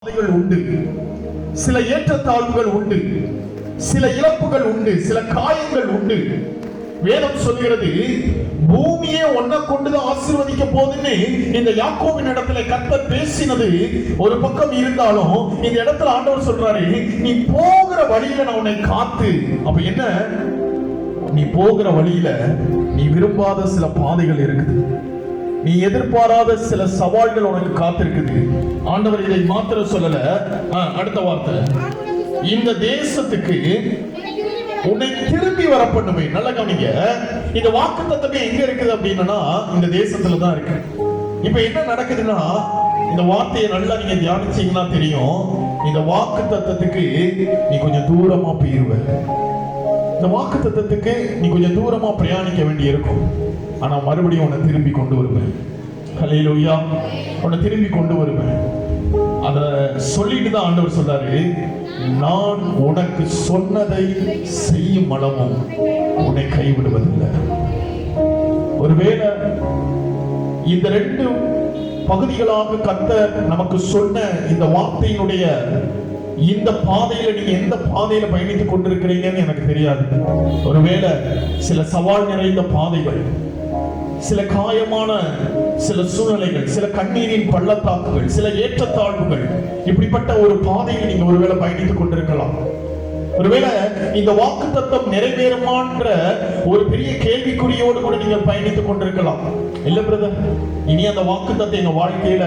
உண்டு, சில ஏற்றத்தாழ்வுகள் உண்டு, சில இழப்புகள் உண்டு, சில காயங்கள் உண்டு. வேதம் சொல்கிறது பூமியே ஒன்ன கொண்டுதான் ஆசீர்வதிக்க போதுன்னு இந்த யாக்கோபின் இடத்துல கர்த்தர் பேசினது ஒரு பக்கம் இருந்தாலும் இந்த இடத்துல ஆண்டவர் சொல்றாரு, நீ போகிற வழியில நான் உன்னை காத்து. அப்ப என்ன, நீ போகிற வழியில நீ விரும்பாத சில பாதைகள் இருக்குது, நீ எதிர்பாராத சில சவால்கள் உனக்கு காத்திருக்குது. ஆண்டவர் இதை மாத்திரம் சொல்லல, அடுத்த வார்த்தை, இந்த தேசத்துக்கு உன்னை திரும்பி வர பண்ணுவேன். நல்ல கவனிங்க, இந்த வாக்குத்தத்தமே எங்க இருக்குது அப்படின்னா இந்த தேசத்துல தான் இருக்கு. இப்ப என்ன நடக்குதுன்னா, இந்த வார்த்தையை நல்லா நீங்க தியானிச்சீங்கன்னா தெரியும், இந்த வாக்குத்தத்தத்துக்கு நீ கொஞ்சம் தூரமா போயிருவ. இந்த வாக்குத்தத்தத்துக்கு நீ கொஞ்சம் தூரமா பிரயாணிக்க வேண்டி இருக்கும். ஆனா மறுபடியும் உன்னை திரும்பி கொண்டு வருவேன். ஹல்லேலூயா, உன்னை திரும்பி கொண்டு வருவேன். அத சொல்லிட்டு தான் ஆண்டவர் சொல்றாரு, நான் உனக்கு சொன்னதை செய்யும் அளவும் உன்னை கைவிடுவதில்லை. ஒருவேளை இந்த ரெண்டு பகுதிகளாக கர்த்தர் நமக்கு சொன்ன இந்த வார்த்தையினுடைய இந்த பாதையில நீங்க எந்த பாதையில பயணித்துக் கொண்டிருக்கிறீங்கன்னு எனக்கு தெரியாது. ஒருவேளை சில சவால் நிறைந்த பாதைகள், சில காயமான சில சூழ்நிலைகள், சில கண்ணீரின் பள்ளத்தாக்குகள், சில ஏற்றத்தாழ்வுகள், இப்படிப்பட்ட ஒரு பாதையில் நீங்க ஒருவேளை பயணித்துக் கொண்டிருக்கலாம். ஒருவேளை இந்த வாக்குத்தத்தம் நிறைவேறுமான்ற ஒரு பெரிய கேள்விக்குறியோடு கூட நீங்கள் பயணித்துக் கொண்டிருக்கலாம். இல்ல பிரதர், இனி அந்த வாக்குத்தத்தை எங்க வாழ்க்கையில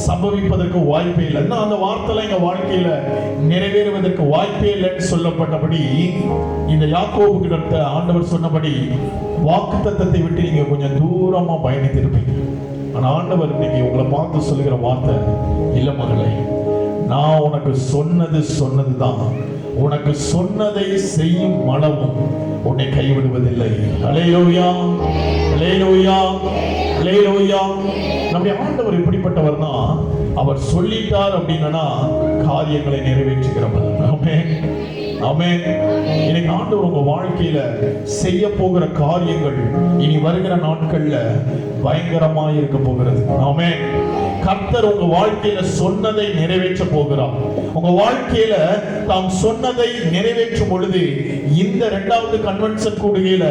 சம்பவிப்பதற்கு வாய்ப்பே இல்லை, அந்த வார்த்தை எங்க வாழ்க்கையில நிறைவேறுவதற்கு வாய்ப்பே இல்லைன்னு சொல்லப்பட்டபடி இந்த யாக்கோபு கிட்ட ஆண்டவர் சொன்னபடி வாக்குத்தத்தத்தை விட்டு நீங்க கொஞ்சம் தூரமா பயணித்திருப்பீங்க. ஆனா ஆண்டவர் இன்னைக்கு உங்களை பார்த்து சொல்லுகிற வார்த்தை, இல்ல மகளே, நான் உனக்கு சொன்னதுதான், உனக்கு சொன்னதை செய்யும் அளவும் உன்னை கைவிடுவதில்லை. ஹல்லேலூயா, ஹல்லேலூயா, ஹல்லேலூயா. நம்முடைய ஆண்டவர் எப்படிப்பட்டவர்னா, அவர் சொல்லிட்டார் அப்படின்னா காரியங்களை நிறைவேற்றுகிறவர். ஆமென், ஆமென். இன்னைக்கு ஆண்டவர் உங்க வாழ்க்கையில செய்ய போகிற காரியங்கள் இனி வருகிற நாட்கள்ல பயங்கரமா இருக்க போகிறது. ஆமென். கர்த்தர் உங்க வாழ்க்கையில சொன்னதை நிறைவேற்ற போகிறார். உங்க வாழ்க்கையில தாம் சொன்னதை நிறைவேற்றும் பொழுது இந்த இரண்டாவது கன்வென்ஷன் கூடுகையில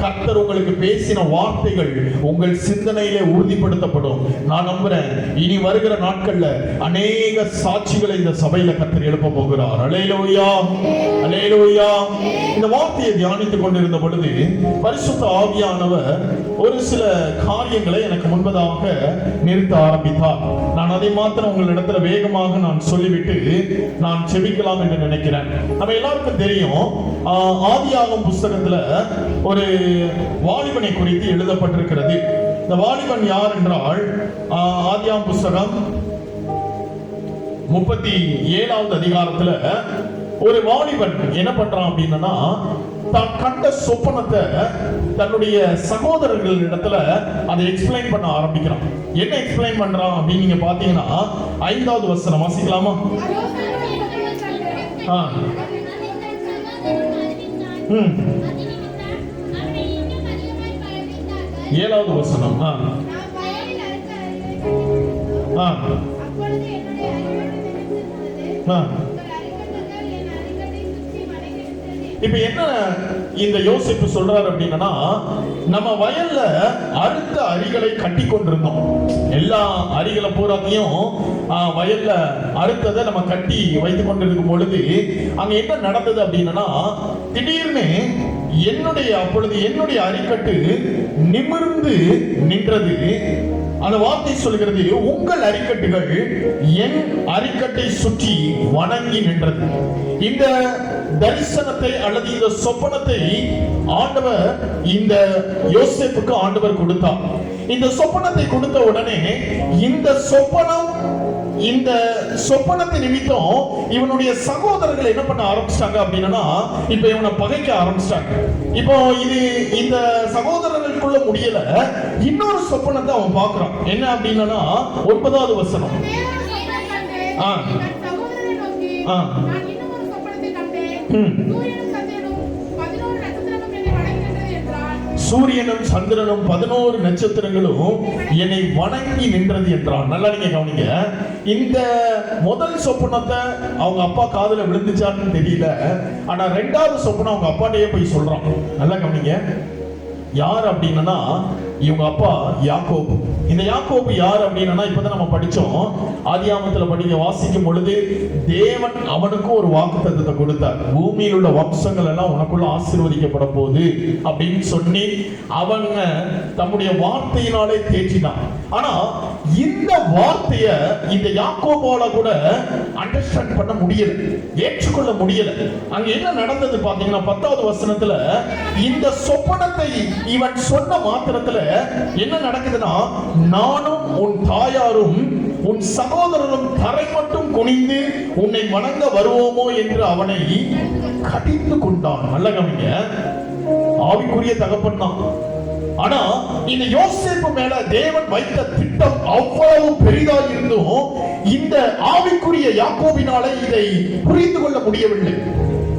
கர்த்தர் உங்களுக்கு பேசின வார்த்தைகள் உங்கள் சிந்தனையிலே உறுதிப்படுத்தப்படும். நான் நம்புறேன், இனி வருகிற நாட்கள்ல அநேக சாட்சிகளை இந்த சபையில கர்த்தர் எழுப்ப போகிறார். அல்லேலூயா, அல்லேலூயா. இந்த வார்த்தையை தியானித்துக் கொண்டிருந்த பொழுது பரிசுத்த ஆவியானவர் ஒரு சில காரியங்களை எனக்கு முன்பதாக நிறுத்த ஆரம்பித்தார். நான் அதை மாத்திரம் உங்களிடத்துல வேகமாக நான் சொல்லிவிட்டு நான் செபிக்கலாம் என்று நினைக்கிறேன். நம்ம எல்லாருக்கும் தெரியும், ஆதியாகமம் புஸ்தகத்துல ஒரு வாலிபனை குறித்து எழுதப்பட்டிருக்கிறது. இந்த வாலிபன் யார் என்றால், ஆதியாகமம் புஸ்தகம் 37வது அதிகாரத்துல ஒரு வாலிபன் என்ன பண்றான் அப்படின்னா, தான் கண்ட சொப்பனத்தை தன்னுடைய சகோதரர்கள் இடத்துல அதை எக்ஸ்பிளைன் பண்ண ஆரம்பிக்கிறான். என்ன எக்ஸ்பிளைன் பண்றான் அப்படின்னு நீங்க பாத்தீங்கன்னா 5வது வசனம் வாசிக்கலாமா? 7வது வசனம். இப்ப என்ன இந்த யோசிப்பு சொல்றாரு அப்படின்னா, நம்ம வயல்ல அறுத்த அரிகளை கட்டி கொண்டிருந்தோம். எல்லா அரிகளை பூராத்தையும் வயல்ல அறுத்ததை நம்ம கட்டி வைத்துக் கொண்டிருக்கும் பொழுது அங்க என்ன நடந்தது அப்படின்னா, திடீர்னு அப்பொழுது என்னுடைய அரிக்கட்டு நிமிர்ந்து நின்றது. அந்த வார்த்தை சொல்கிறது, உங்கள் அரிக்கட்டுகள் என் அரிக்கட்டை சுற்றி வணங்கி நின்றது. இந்த தரிசனத்தை அல்லது இந்த சொப்பனத்தை ஆண்டவர் இந்த யோசேப்புக்கு ஆண்டவர் கொடுத்தார். இந்த சொப்பனத்தை கொடுத்த உடனே இந்த சொப்பனத்தை நிமித்தம் இவனுடைய சகோதரர்கள் என்ன பண்ண ஆரம்பிச்சிட்டாங்க அப்படின்னா, இப்ப இவனை பகைக்க ஆரம்பிச்சிட்டாங்க. இப்போ இது இந்த சகோதரர்களுக்குள்ள முடியல, இன்னொரு சொப்பனத்தை அவன் பார்க்கிறான். என்ன அப்படின்னா 9வது வசனம். சூரியனும் சந்திரனும் 11 நட்சத்திரங்களும் என்னை வணங்கி நின்றது என்றான். நல்லா நீங்க கவனிங்க, இந்த முதல் சொப்பனத்தை அவங்க அப்பா காதுல விழுந்துச்சான்னு தெரியல. ஆனா ரெண்டாவது சொப்பனம் அவங்க அப்பாட்டையே போய் சொல்றான். நல்லா கவனிங்க. யார் அப்படின்னா இவங்க அப்பா யாக்கோபு. இந்த யாக்கோபு யார் அப்படின்னா இப்பதான் நம்ம படிச்சோம். ஆதியாகமத்துல படிக்க வாசிக்கும் பொழுது தேவன் அவனுக்கு ஒரு வாக்குத்தத்தத்தை கொடுத்தார். பூமியில் உள்ள வம்சங்கள் எல்லாம் உனக்குள்ள ஆசீர்வதிக்கப்பட போகுது அப்படின்னு சொல்லி அவங்க தம்முடைய வார்த்தையினாலே தேற்றினான். ஆனா இந்த வார்த்தைய இந்த யாக்கோபால கூட அண்டர்ஸ்டாண்ட் பண்ண முடியல, ஏற்றுக்கொள்ள முடியல. அங்க என்ன நடந்தது பாத்தீங்கன்னா 10வது வசனத்துல இந்த சொப்பனத்தை இவன் சொன்ன மாத்திரத்துல என்ன நடக்குதுன்னா, நானும் உன் தாயாரும் உன் சகோதரரும் தரை மட்டும் குனிந்து உன்னை வணங்க வருவோமோ என்று அவனை கடிந்து கொண்டான். நல்ல கவனிங்க, ஆவிக்குரிய தகப்பன் தான். ஆனா இந்த யோசேப்பு மேல தேவன் வைத்த திட்டம் அவ்வளவு பெரிதாக இருந்தும் இந்த ஆவிக்குரிய யாக்கோபினால இதை புரிந்து கொள்ள முடியவில்லை.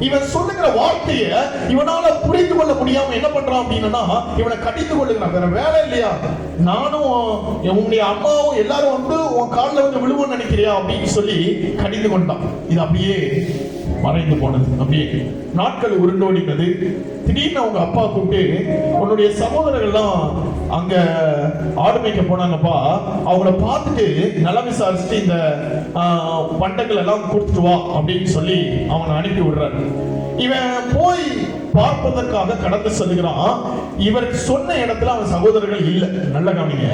இவன் சொல்லுகிற வார்த்தைய இவனால புரிந்து கொள்ள முடியாம என்ன பண்றான் அப்படின்னா இவனை கடிந்து கொள்ளுகிறான். வேற வேலை இல்லையா, நானும் உன்னுடைய அம்மாவும் எல்லாரும் வந்து உன் காலில் வந்து விழுவோன்னு நினைக்கிறியா அப்படின்னு சொல்லி கடிந்து கொண்டான். இது அப்படியே மறைந்து போனது. அப்படியே நாட்கள் உருண்டோடினது. திடீர்னு அவங்க அப்பா கூப்பிட்டு, உன்னுடைய சகோதரர்கள்லாம் அங்க ஆடு மேய்க்க போனாங்கப்பா, அவங்கள பார்த்துட்டு நல விசாரிச்சுட்டு இந்த பண்டங்கள் எல்லாம் கொடுத்துட்டு வா அப்படின்னு சொல்லி அவனை அனுப்பி விடுறாரு. இவன் போய் பார்ப்பதற்காக கடந்து செல்கிறான். இவர் சொன்ன இடத்துல அவன் சகோதரர்கள் இல்ல. நல்ல கவனிங்க,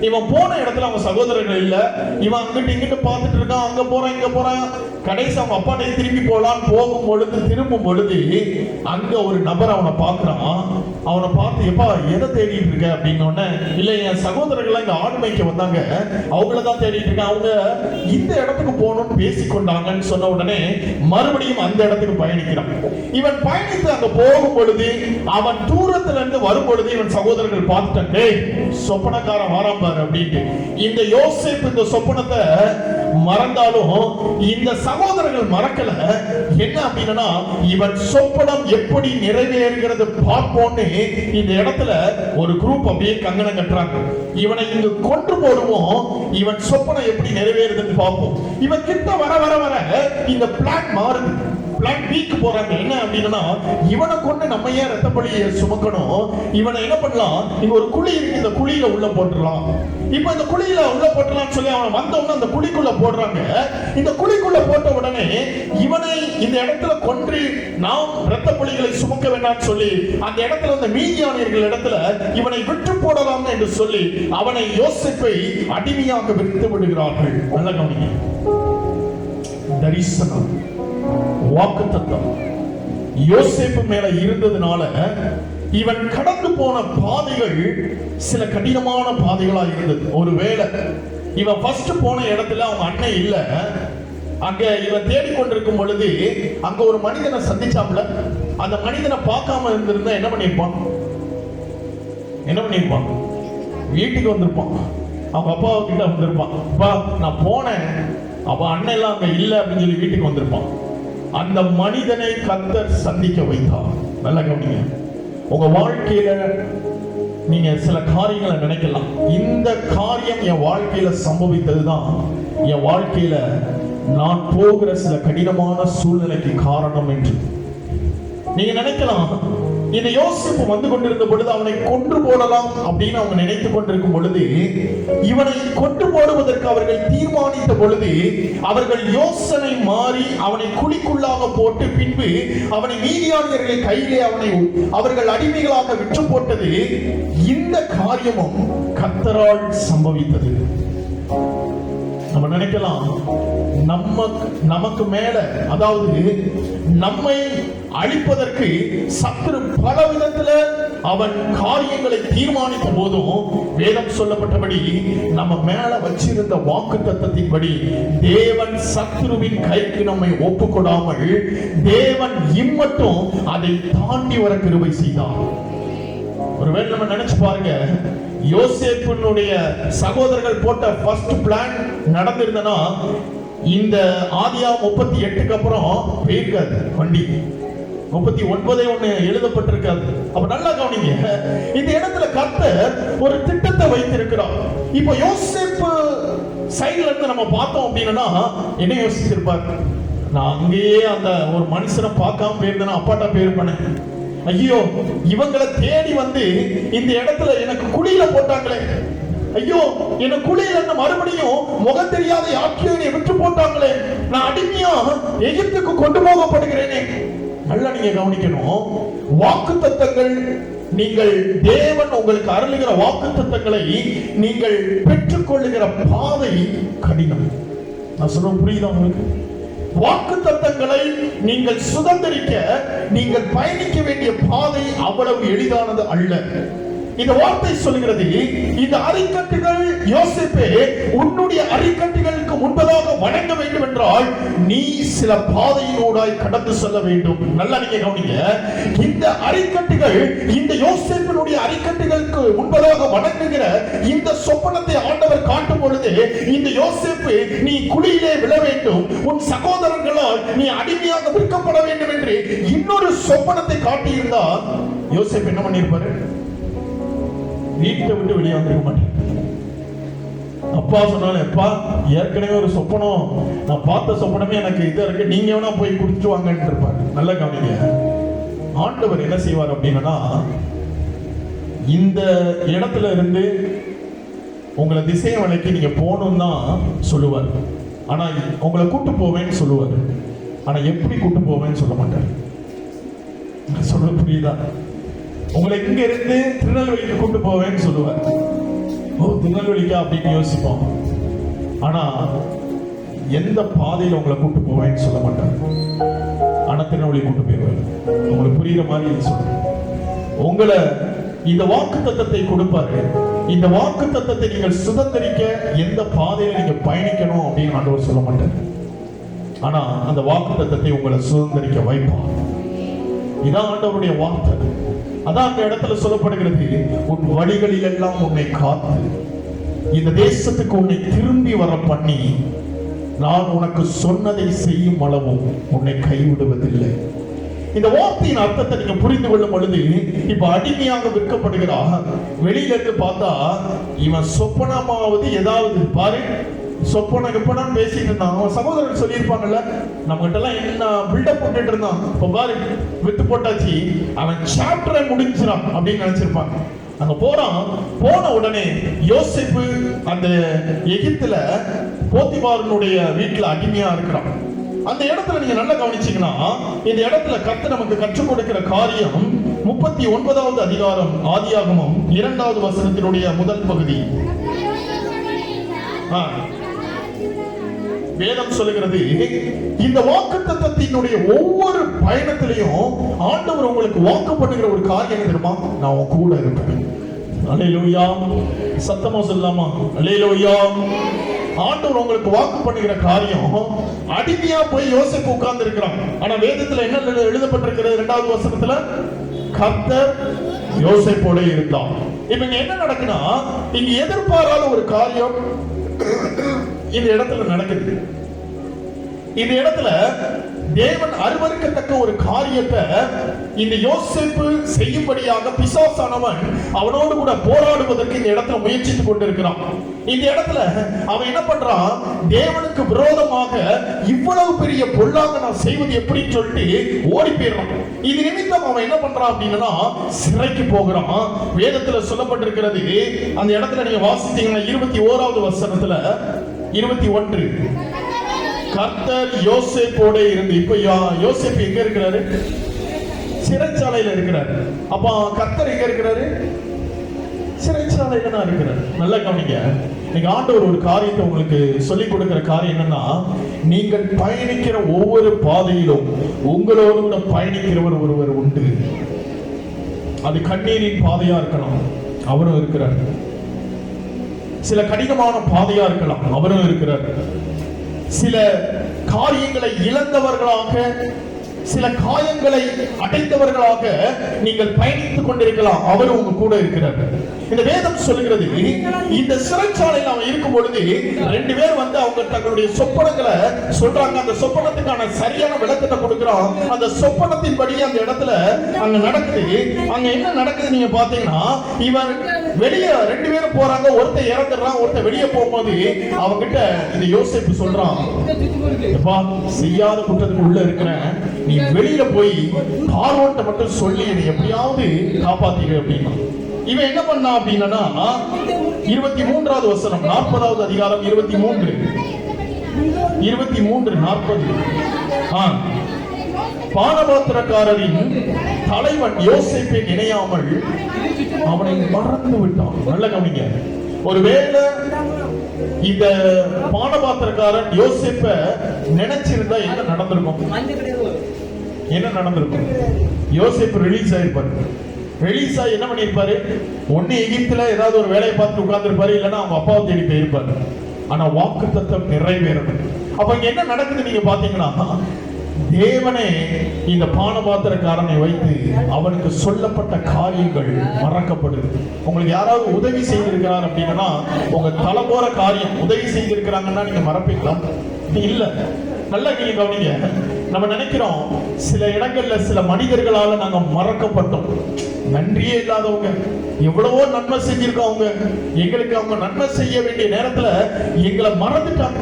இவன் போன இடத்துல அவன் சகோதரர்கள் இல்ல. இவன் அங்கிட்டு இங்கிட்டு பார்த்துட்டு இருக்கான், அங்க போறான் இங்க போறான். கடைசி அவங்க அப்பாட்டே திரும்பி போலாம். போகும் பொழுது திரும்பும் பொழுது அங்க ஒரு நபர் அவனை பார்க்கிறான். அவனை பார்த்து, எப்பா எதை தேடிட்டு இருக்க அப்படின்னு. இல்ல என் சகோதரர்கள் இங்க ஆடு மேய்க்க வந்தாங்க, அவங்களதான் தேடிட்டு இருக்கேன், அவங்க இந்த இடத்துக்கு போகணும்னு பேசிக்கொண்டாங்கன்னு சொன்ன உடனே மறுபடியும் அந்த இடத்துக்கு பயணிக்கிறான். இவன் பயணித்து அங்க போகும் பொழுது அவன் தூரத்துல இருந்து வரும் பொழுது இவன் சகோதரர்கள் பார்த்துட்டாங்க, சொப்பனக்காரன் வாராம் பாரு அப்படின்ட்டு. இந்த யோசேப்பு இந்த சொப்பனத்தை மறந்தாலும் இந்த சகோதரர்கள் மறக்கல. என்ன அப்படின்னா இவன் சொப்பனம் எப்படி நிறைவேறுகிறது பார்ப்போன்னு இந்த இடத்துல ஒரு குரூப் அப்படியே கங்கணம் கட்டுறாங்க. இவனை இங்கு கொன்று போடுவோம், இவன் சொப்பனம் எப்படி நிறைவேறுதுன்னு பார்ப்போம். இவன் கிட்ட வர வர வர இந்த பிளான் மாறுது. பிளான் பிக்கு போறாங்க. என்ன அப்படின்னா இவனை கொண்டு நம்ம ஏன் ரத்த பலியை சுமக்கணும், இவனை என்ன பண்ணலாம், இங்க ஒரு குழி இருக்கு, இந்த குழியில உள்ள போட்டுடலாம். இப்ப இந்த குழியில உள்ள போட்டுடலாம்னு சொல்லி அவன் வந்தவன அந்த குழிக்குள்ள போடுறாங்க. இந்த குழிக்குள்ள போட்ட உடனே இவனை இந்த இடத்துல கொன்று நாம் ரத்த பலிகளை சுமக்க வேண்டாம்னு சொல்லி அந்த இடத்துல அந்த மீதியானியர்கள் இடத்துல இவனை விட்டு போடலாம் என்று சொல்லி அவனை யோசேப்பை அடிமையாக விட்டு விடுகிறார்கள். நல்ல கவனிங்க, தரிசனம் வாக்குத்தத்தம் யோசேப்பு மேல இருந்ததுனால இவன் கடந்து போன பாதைகள் சில கடினமான பாதைகளா இருந்தது. ஒருவேளை இவன் ஃபர்ஸ்ட் போன இடத்துல அவங்க அண்ணன் இல்ல, அங்க இவன் தேடிக்கொண்டிருக்கும் பொழுது அங்க ஒரு மனிதனை சந்திச்சாப்ல. அந்த மனிதனை பார்க்காம இருந்திருந்தா என்ன பண்ணிருப்பான், வீட்டுக்கு வந்திருப்பான், அவங்க அப்பா கிட்ட வந்திருப்பான். அப்பா நான் போனேன், அப்ப அண்ணன் எல்லாம் அங்க இல்ல அப்படின்னு சொல்லி வீட்டுக்கு வந்திருப்பான். அந்த மனிதனை கர்த்தர் சந்திக்க வைத்தார். நல்ல கவனிங்க, உங்க வாழ்க்கையில நீங்க சில காரியங்களை நினைக்கலாம், இந்த காரியம் என் வாழ்க்கையில சம்பவித்ததுதான் என் வாழ்க்கையில நான் போகிற சில கடினமான சூழ்நிலைக்கு காரணம் என்று நீங்க நினைக்கலாம். இந்த யோசேப்பு வந்து கொண்டிருந்த பொழுது அவனை கொன்று போடலாம் அப்படின்னு அவங்க நினைத்துக் கொண்டிருக்கும் பொழுது, இவனை கொன்று போடுவதற்கு அவர்கள் தீர்மானித்த பொழுது அவர்கள் யோசனை மாறி அவனை குழிக்குள்ளாக போட்டு பின்பு அவனை மீதியானியர்கள் கையிலே அவர்கள் அடிமைகளாக விற்று போட்டது. இந்த காரியமும் கர்த்தரால் சம்பவித்தது. நம்ம நினைக்கலாம், நமக்கு மேல, அதாவது நம்மை அழிப்பதற்கு சத்துரு பல விதத்துல அவன் காரியங்களை தீர்மானித்த போதும் வேதம் சொல்லப்பட்டபடி நம்ம மேல வச்சிருந்த வாக்குத்தத்தத்தின்படி தேவன் சத்துருவின் கைக்கு நம்மை ஒப்புக்கொடாமல் தேவன் இம்மட்டும் அதை தாண்டி வர கிருபை செய்தார். ஒருவேளை நம்ம நினைச்சு பாருங்க, யோசேப்பினுடைய சகோதரர்கள் போட்ட ஃபர்ஸ்ட் பிளான் நடந்திருந்தனா இந்த ஆதியா 38க்கு அப்புறம் போயிருக்காது வண்டி. 39 எழுதப்பட்டிருக்காது. அப்ப நல்லா கவனிங்க, இந்த இடத்துல கர்த்தர் ஒரு திட்டத்தை வைத்திருக்கிறார். இப்போ யோசேப்பு சைடுல இருந்து நம்ம பார்த்தோம் அப்படின்னா என்ன யோசிச்சிருப்பார்? நான் அங்கேயே அந்த ஒரு மனுஷனை பார்க்காம போயிருந்தேன்னா அப்பாட்டா போயிருப்பேன். ஐயோ, இவங்களை தேடி வந்து இந்த இடத்துல எனக்கு குழியில போட்டாங்களே, ஐயோ என்ன குழியில இருந்து மறுபடியும் முகம் தெரியாத யாக்கையை விட்டு போட்டாங்களே, நான் அடிமையா எகிப்துக்கு கொண்டு போகப்படுகிறேனே. நல்லா நீங்க கவனிக்கணும், வாக்குத்தத்தங்கள், நீங்கள் தேவன் உங்களுக்கு அருளுகிற வாக்குத்தத்தங்களை நீங்கள் பெற்றுக்கொள்ளுகிற பாதை கடினம். நான் சொல்ல புரியுதா உங்களுக்கு? வாக்குத்தத்தங்களை நீங்கள் சுதந்திரிக்க நீங்கள் பயணிக்க வேண்டிய பாதை அவ்வளவு எளிதானது அல்ல. இந்த வார்த்தை சொல்கிறது, இந்த அரிக்கட்டுகள் யோசேப்பே உன்னுடைய அரிக்கட்டுகளுக்கு முன்பதாக வணங்க வேண்டும் என்றால் நீ சில பாதையினூடாய் கடந்து செல்ல வேண்டும். நல்லா நீங்க கவனிங்க, இந்த அரிக்கட்டுகள் இந்த யோசேப்பினுடைய அரிக்கட்டுகளுக்கு முன்பதாக வணங்குகிற இந்த சொப்பனத்தை ஆண்டவர் காட்டும் பொழுது, இந்த யோசேப்பு நீ குழியிலே விழ வேண்டும், உன் சகோதரர்களால் நீ அடிமையாக விற்கப்பட வேண்டும் என்று இன்னொரு சொப்பனத்தை காட்டியிருந்தா யோசேப்பு என்ன பண்ணிருப்பாரு? வீட்டை விட்டு வெளியே வந்திருக்க மாட்டேன். அப்பா சொன்னாலும், எப்பா ஏற்கனவே ஒரு சொப்பனம், நான் பார்த்த சொப்பனமே எனக்கு இதா இருக்கு, நீங்க வேணா போய் குடிச்சு வாங்கன்னு இருப்பாரு. நல்ல கவனிங்க, ஆண்டவர் என்ன செய்வார் அப்படின்னா, இந்த இடத்துல இருந்து உங்களை திசை வலைக்கு நீங்க போகணும் தான் சொல்லுவார். ஆனா உங்களை கூட்டு போவேன்னு சொல்லுவார். ஆனா எப்படி கூட்டு போவேன்னு சொல்ல மாட்டார். சொல்ல புரியுதா? உங்களை இங்க இருந்து திருநெல்வேலிக்கு கூட்டு போவேன்னு சொல்லுவார். ஓ, திருநெல்வேலிக்கா அப்படின்னு யோசிப்போம். ஆனா எந்த பாதையில உங்களை கூட்டு போவேன்னு சொல்ல மாட்டார். ஆனா திருநெல்வேலி கூட்டு போயிடுவார். உங்களுக்கு புரியுற மாதிரி சொல்றேன். உங்களை இந்த வாக்கு தத்தத்தை கொடுப்பாரு. இந்த வாக்கு தத்தத்தை நீங்கள் சுதந்திரிக்க எந்த பாதையில நீங்க பயணிக்கணும் அப்படின்னு ஆண்டவர் சொல்ல மாட்டார். ஆனா அந்த வாக்கு தத்தத்தை உங்களை சுதந்திரிக்க வைப்பார். இதான் ஆண்டவருடைய வார்த்தை. அதான் அந்த இடத்துல சொல்லப்படுகிறது, உன் வழிகளில் எல்லாம் உன்னை காத்து இந்த தேசத்துக்கு உன்னை திரும்பி வர பண்ணி நான் உனக்கு சொன்னதை செய்யும் அளவும் உன்னை கைவிடுவதில்லை. இந்த வார்த்தையின் அர்த்தத்தை நீங்க புரிந்து கொள்ளும் பொழுது, இப்ப அடிமையாக விற்கப்படுகிறார். வெளியில இருந்து பார்த்தா இவன் சொப்பனமாவது ஏதாவது பாரு, சொப்பன எப்பனான்னு பேசிட்டு இருந்தான். அவன் சகோதரர் சொல்லியிருப்பாங்கல்ல, நம்ம கிட்ட எல்லாம் என்ன பில்டப் போட்டுட்டு இருந்தான், இப்ப பாரு வித்து போட்டாச்சு, அவன் சாப்டரை முடிஞ்சிடான் அப்படின்னு நினைச்சிருப்பாங்க. அங்க போறான். போன உடனே யோசேப்பு அந்த எகிப்துல போத்திபாரனுடைய வீட்டுல அடிமையா இருக்கிறான். அந்த இடத்துல நீங்க நல்லா கவனிச்சீங்கன்னா, இந்த இடத்துல கர்த்தர் நமக்கு கற்றுக் கொடுக்கிற காரியம் 39வது அதிகாரம் ஆதியாகமம் 2வது வசனத்தினுடைய முதல் பகுதி. வேதம் சொல்லுகிறது, இந்த வாக்குத்தத்தத்தினுடைய ஒவ்வொரு பயணத்திலையும் ஆண்டவர் உங்களுக்கு வாக்கு பண்ணுகிற ஒரு காரியம் தெரியுமா? நான் உன் கூட இருப்பேன். அல்லேலூயா. சத்தமா சொல்லலாமா? அல்லேலூயா. ஆண்டவர் உங்களுக்கு வாக்கு பண்ணுகிற காரியம், அடிமையா போய் யோசேப்பு உட்கார்ந்து இருக்கிறான். ஆனா வேதத்துல என்ன எழுதப்பட்டிருக்கிறது? 2வது வசனத்துல கர்த்தர் யோசேப்போட இருந்தான். இப்ப இங்க என்ன நடக்குன்னா, இங்க எதிர்பாராத ஒரு காரியம் இந்த இடத்துல நடக்குது. இந்த இடத்துல தேவன் அருவருக்கத்தக்க ஒரு காரியத்தை இந்த யோசேப்பு செய்யும்படியாக பிசாசானவன் அவனோடு கூட போராடுவதற்கு இந்த இடத்துல முயற்சித்துக் கொண்டிருக்கிறான். இந்த இடத்துல அவன் என்ன பண்றான்? தேவனுக்கு விரோதமாக இவ்வளவு பெரிய பொல்லாங்க நான் செய்வது எப்படின்னு சொல்லிட்டு ஓடி போயிடுறான். இது நிமித்தம் அவன் என்ன பண்றான் அப்படின்னா சிறைக்கு போகிறான். வேதத்துல சொல்லப்பட்டிருக்கிறது, அந்த இடத்துல நீங்க வாசித்தீங்கன்னா 21வது வசனத்துல 21, கர்த்தர் யோசேப்போட இருந்து. இப்ப யோசேப்பு எங்க இருக்கிறாரு? சிறைச்சாலையில இருக்கிறாரு. அப்ப கர்த்தர் எங்க இருக்கிறாரு? சிறைச்சாலையில தான் இருக்கிறார். நல்லா கவனிங்க. நீங்க ஆண்டவர் ஒரு காரியத்தை உங்களுக்கு சொல்லிக் கொடுக்கிற காரியம் என்னன்னா, நீங்கள் பயணிக்கிற ஒவ்வொரு பாதையிலும் உங்களோடு கூட பயணிக்கிறவர் ஒருவர் உண்டு. அது கண்ணீரின் பாதையா இருக்கலாம், அவரும் இருக்கிறார். சில கடினமான பாதையா இருக்கலாம், அவரும் இருக்கிறார். சில காரியங்களை இழந்தவர்களாக, சில காயங்களை அடைந்தவர்களாக நீங்கள் பயணித்துக் கொண்டிருக்கலாம், அவர் உங்க கூட இருக்கிறார். இந்த வேதம் சொல்லுகிறது, இந்த சிறைச்சாலையில் அவன் இருக்கும் பொழுது 2 பேர் வந்து அவங்க தங்களுடைய சொப்பனங்களை சொல்றாங்க. அந்த சொப்பனத்துக்கான சரியான விளக்கத்தை கொடுக்கிறான். அந்த சொப்பனத்தின் படி அந்த இடத்துல அங்க நடக்குது. அங்க என்ன நடக்குது நீங்க பாத்தீங்கன்னா, இவன் வெளியே 2 பேரும் போறாங்க, ஒருத்தன் இறந்துடுறான், ஒருத்தன் வெளியே போகும்போது அவங்கிட்ட இந்த யோசேப்பு சொல்றான், எப்பா செய்யாத குற்றத்துக்கு உள்ள இருக்கிறேன், நீ வெளியில போய் பார்வோன்ட்ட மட்டும் சொல்லி என்னை எப்படியாவது காப்பாத்திக்க அப்படின்னா. இவன் என்ன பண்ணா அப்படின்னா 23வது வசனம் 40வது அதிகாரம் 23 40. பானபாத்திரக்காரரின் தலைவன் யோசேப்பை நினையாமல் அவனை மறந்து விட்டான். நல்ல கவனிங்க, ஒருவேளை இந்த பானபாத்திரக்காரன் யோசேப்ப நினைச்சிருந்தா என்ன நடந்திருக்கும்? என்ன நடந்திருக்கும்? யோசேப்பு ரிலீஸ் ஆயிருப்பாரு. ரிலீஸ் ஆகி என்ன பண்ணிருப்பாரு? ஒண்ணு எகிப்துல ஏதாவது ஒரு வேலையை பார்த்து உட்கார்ந்துருப்பாரு, இல்லைன்னா அவங்க அப்பாவை தேடி போயிருப்பாரு. ஆனா வாக்குத்தத்தம் நிறைவேறணும். அப்ப இங்க என்ன நடக்குது நீங்க பாத்தீங்கன்னா, தேவனே இந்த பானபாத்திரக்காரனை வைத்து அவனுக்கு சொல்லப்பட்ட காரியங்கள் மறக்கப்படுது. உங்களுக்கு யாராவது உதவி செய்திருக்கிறார் அப்படின்னா, உங்க தலை போற காரியம் உதவி செய்திருக்கிறாங்கன்னா நீங்க மறப்பீங்களா? இல்ல. நல்லா நீங்க கவனிங்க. நம்ம நினைக்கிறோம் சில இடங்கள்ல சில மனிதர்களால நாங்க மறக்கப்பட்டோம். நன்றியே இல்லாதவங்க, எவ்வளவோ நன்மை செஞ்சிருக்கவங்க, எங்களுக்கு அவங்க நன்மை செய்ய வேண்டிய நேரத்துல எங்களை மறந்துட்டாங்க.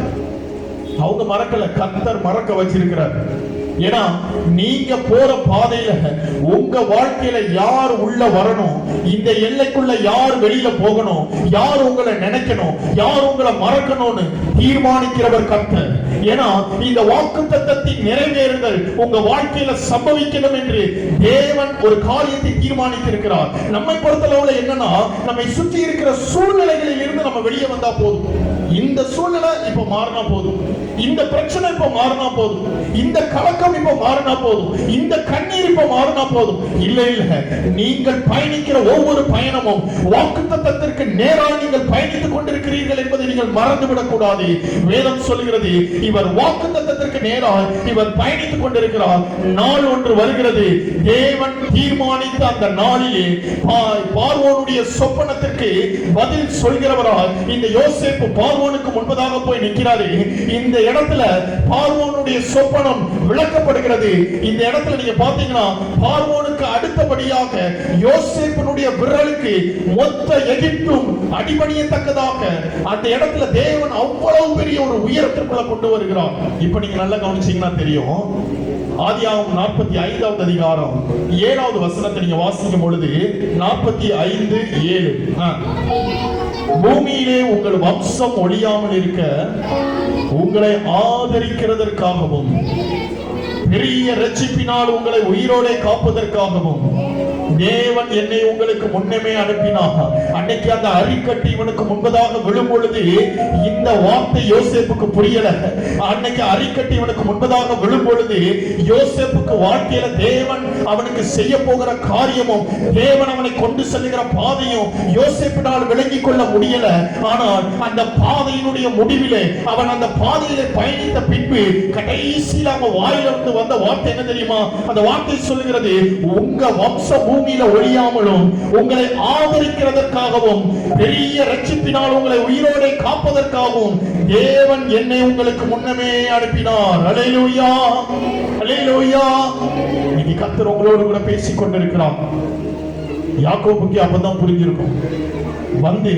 அவங்க மறக்கல, கர்த்தர் மறக்க வச்சிருக்கிறார். ஏன்னா நீங்க போற பாதையில உங்க வாழ்க்கையில யார் உள்ள வரணும், இந்த எல்லைக்குள்ள யார் வெளியில போகணும், யார் உங்களை நினைக்கணும், யார் உங்களை மறக்கணும்னு தீர்மானிக்கிறவர் கர்த்தர். ஏன்னா இந்த வாக்குத்தத்தத்தின் நிறைவேறுதல் உங்க வாழ்க்கையில சம்பவிக்கணும் என்று தேவன் ஒரு காரியத்தை தீர்மானித்திருக்கிறார். நம்மை பொறுத்தளவுல என்னன்னா, நம்மை சுற்றி இருக்கிற சூழ்நிலைகளில் இருந்து நம்ம வெளியே வந்தா போதும். இந்த சூழ்நிலை இப்ப மாறினா போதும், இந்த பிரச்சனை இப்ப மாறினா போதும், இந்த கலக்கம் இப்ப மாறினா போதும், இந்த கண்ணீர் இப்ப மாறினா போதும். இல்ல இல்ல, நீங்கள் பயணிக்கிற ஒவ்வொரு பயணமும் வாக்குத்தத்தத்திற்கு நேராக நீங்கள் பயணித்துக் கொண்டிருக்கிறீர்கள் என்பதை நீங்கள் மறந்துவிடக் கூடாது. வேதம் சொல்கிறது, இவர் வாக்குத்தத்தத்திற்கு நேராக இவர் பயணித்துக் கொண்டிருக்கிறார். நாள் ஒன்று வருகிறது, தேவன் தீர்மானித்த அந்த நாளிலே பார்வோனுடைய சொப்பனத்திற்கு பதில் சொல்கிறவரால் இந்த யோசேப்பு பார்வோனுக்கு முன்பதாக போய் நிற்கிறாரு. இந்த இடத்துல பார்வோனுடைய சொப்பனம் விளக்கப்படுகிறது. இந்த இடத்துல நீங்க பாத்தீங்கன்னா, பார்வோனுக்கு அடுத்தபடியாக யோசேப்பினுடைய விரலுக்கு மொத்த எகிப்தும் அடிபணியத்தக்கதாக அந்த இடத்துல தேவன் அவ்வளவு பெரிய ஒரு உயரத்திற்குள்ள கொண்டு வருகிறார். இப்ப நீங்க நல்லா கவனிச்சீங்கன்னா தெரியும். ஆதியாகமம் 45வது அதிகாரம் 7வது வசனத்தை நீங்க வாசிக்கும் பொழுது 45:7, பூமியிலே உங்கள் வம்சம் ஒழியாமல் இருக்க உங்களை ஆதரிக்கிறதற்காகவும் பெரிய ரட்சிப்பினால் உங்களை உயிரோടെ காப்பதற்காகவும் தேவன் என்னை உங்களுக்கு முன்னமே அனுப்பினார். அன்னைக்கு அந்த அரிக்கட்டி இவனுக்கு முன்பதாக விழும் பொழுது இந்த வார்த்தை யோசேப்புக்கு புரியல. அன்னைக்கு அரிக்கட்டி இவனுக்கு முன்பதாக விழும் பொழுது யோசேப்புக்கு வாழ்க்கையில தேவன் அவனுக்கு செய்ய போகிற காரியமும் தேவன் அவனை கொண்டு செல்லுகிற பாதையும் யோசேப்பினால் விளங்கிக் கொள்ள முடியல. ஆனால் அந்த பாதையினுடைய முடிவிலே அவன் அந்த பாதையிலே பயணித்த பின்பு கடைசியில் அவன் வாயிலிருந்து வந்த வார்த்தை என்ன தெரியுமா? அந்த வார்த்தை சொல்லுகிறது, உங்க வம்ச பூமியில ஒழியாமலும் உங்களை ஆதரிக்கிறதற்காகவும் பெரிய ரட்சிப்பினால் உங்களை உயிரோടെ காப்பதற்காகவும் தேவன் என்னை உங்களுக்கு முன்னமே அனுப்பினார். அல்லேலூயா, அல்லேலூயா. இன்னைக்கு கர்த்தர் உங்களோடு கூட பேசிக் கொண்டிருக்கிறார். யாக்கோபுக்கு அப்பதான் புரிஞ்சிருக்கும். வந்து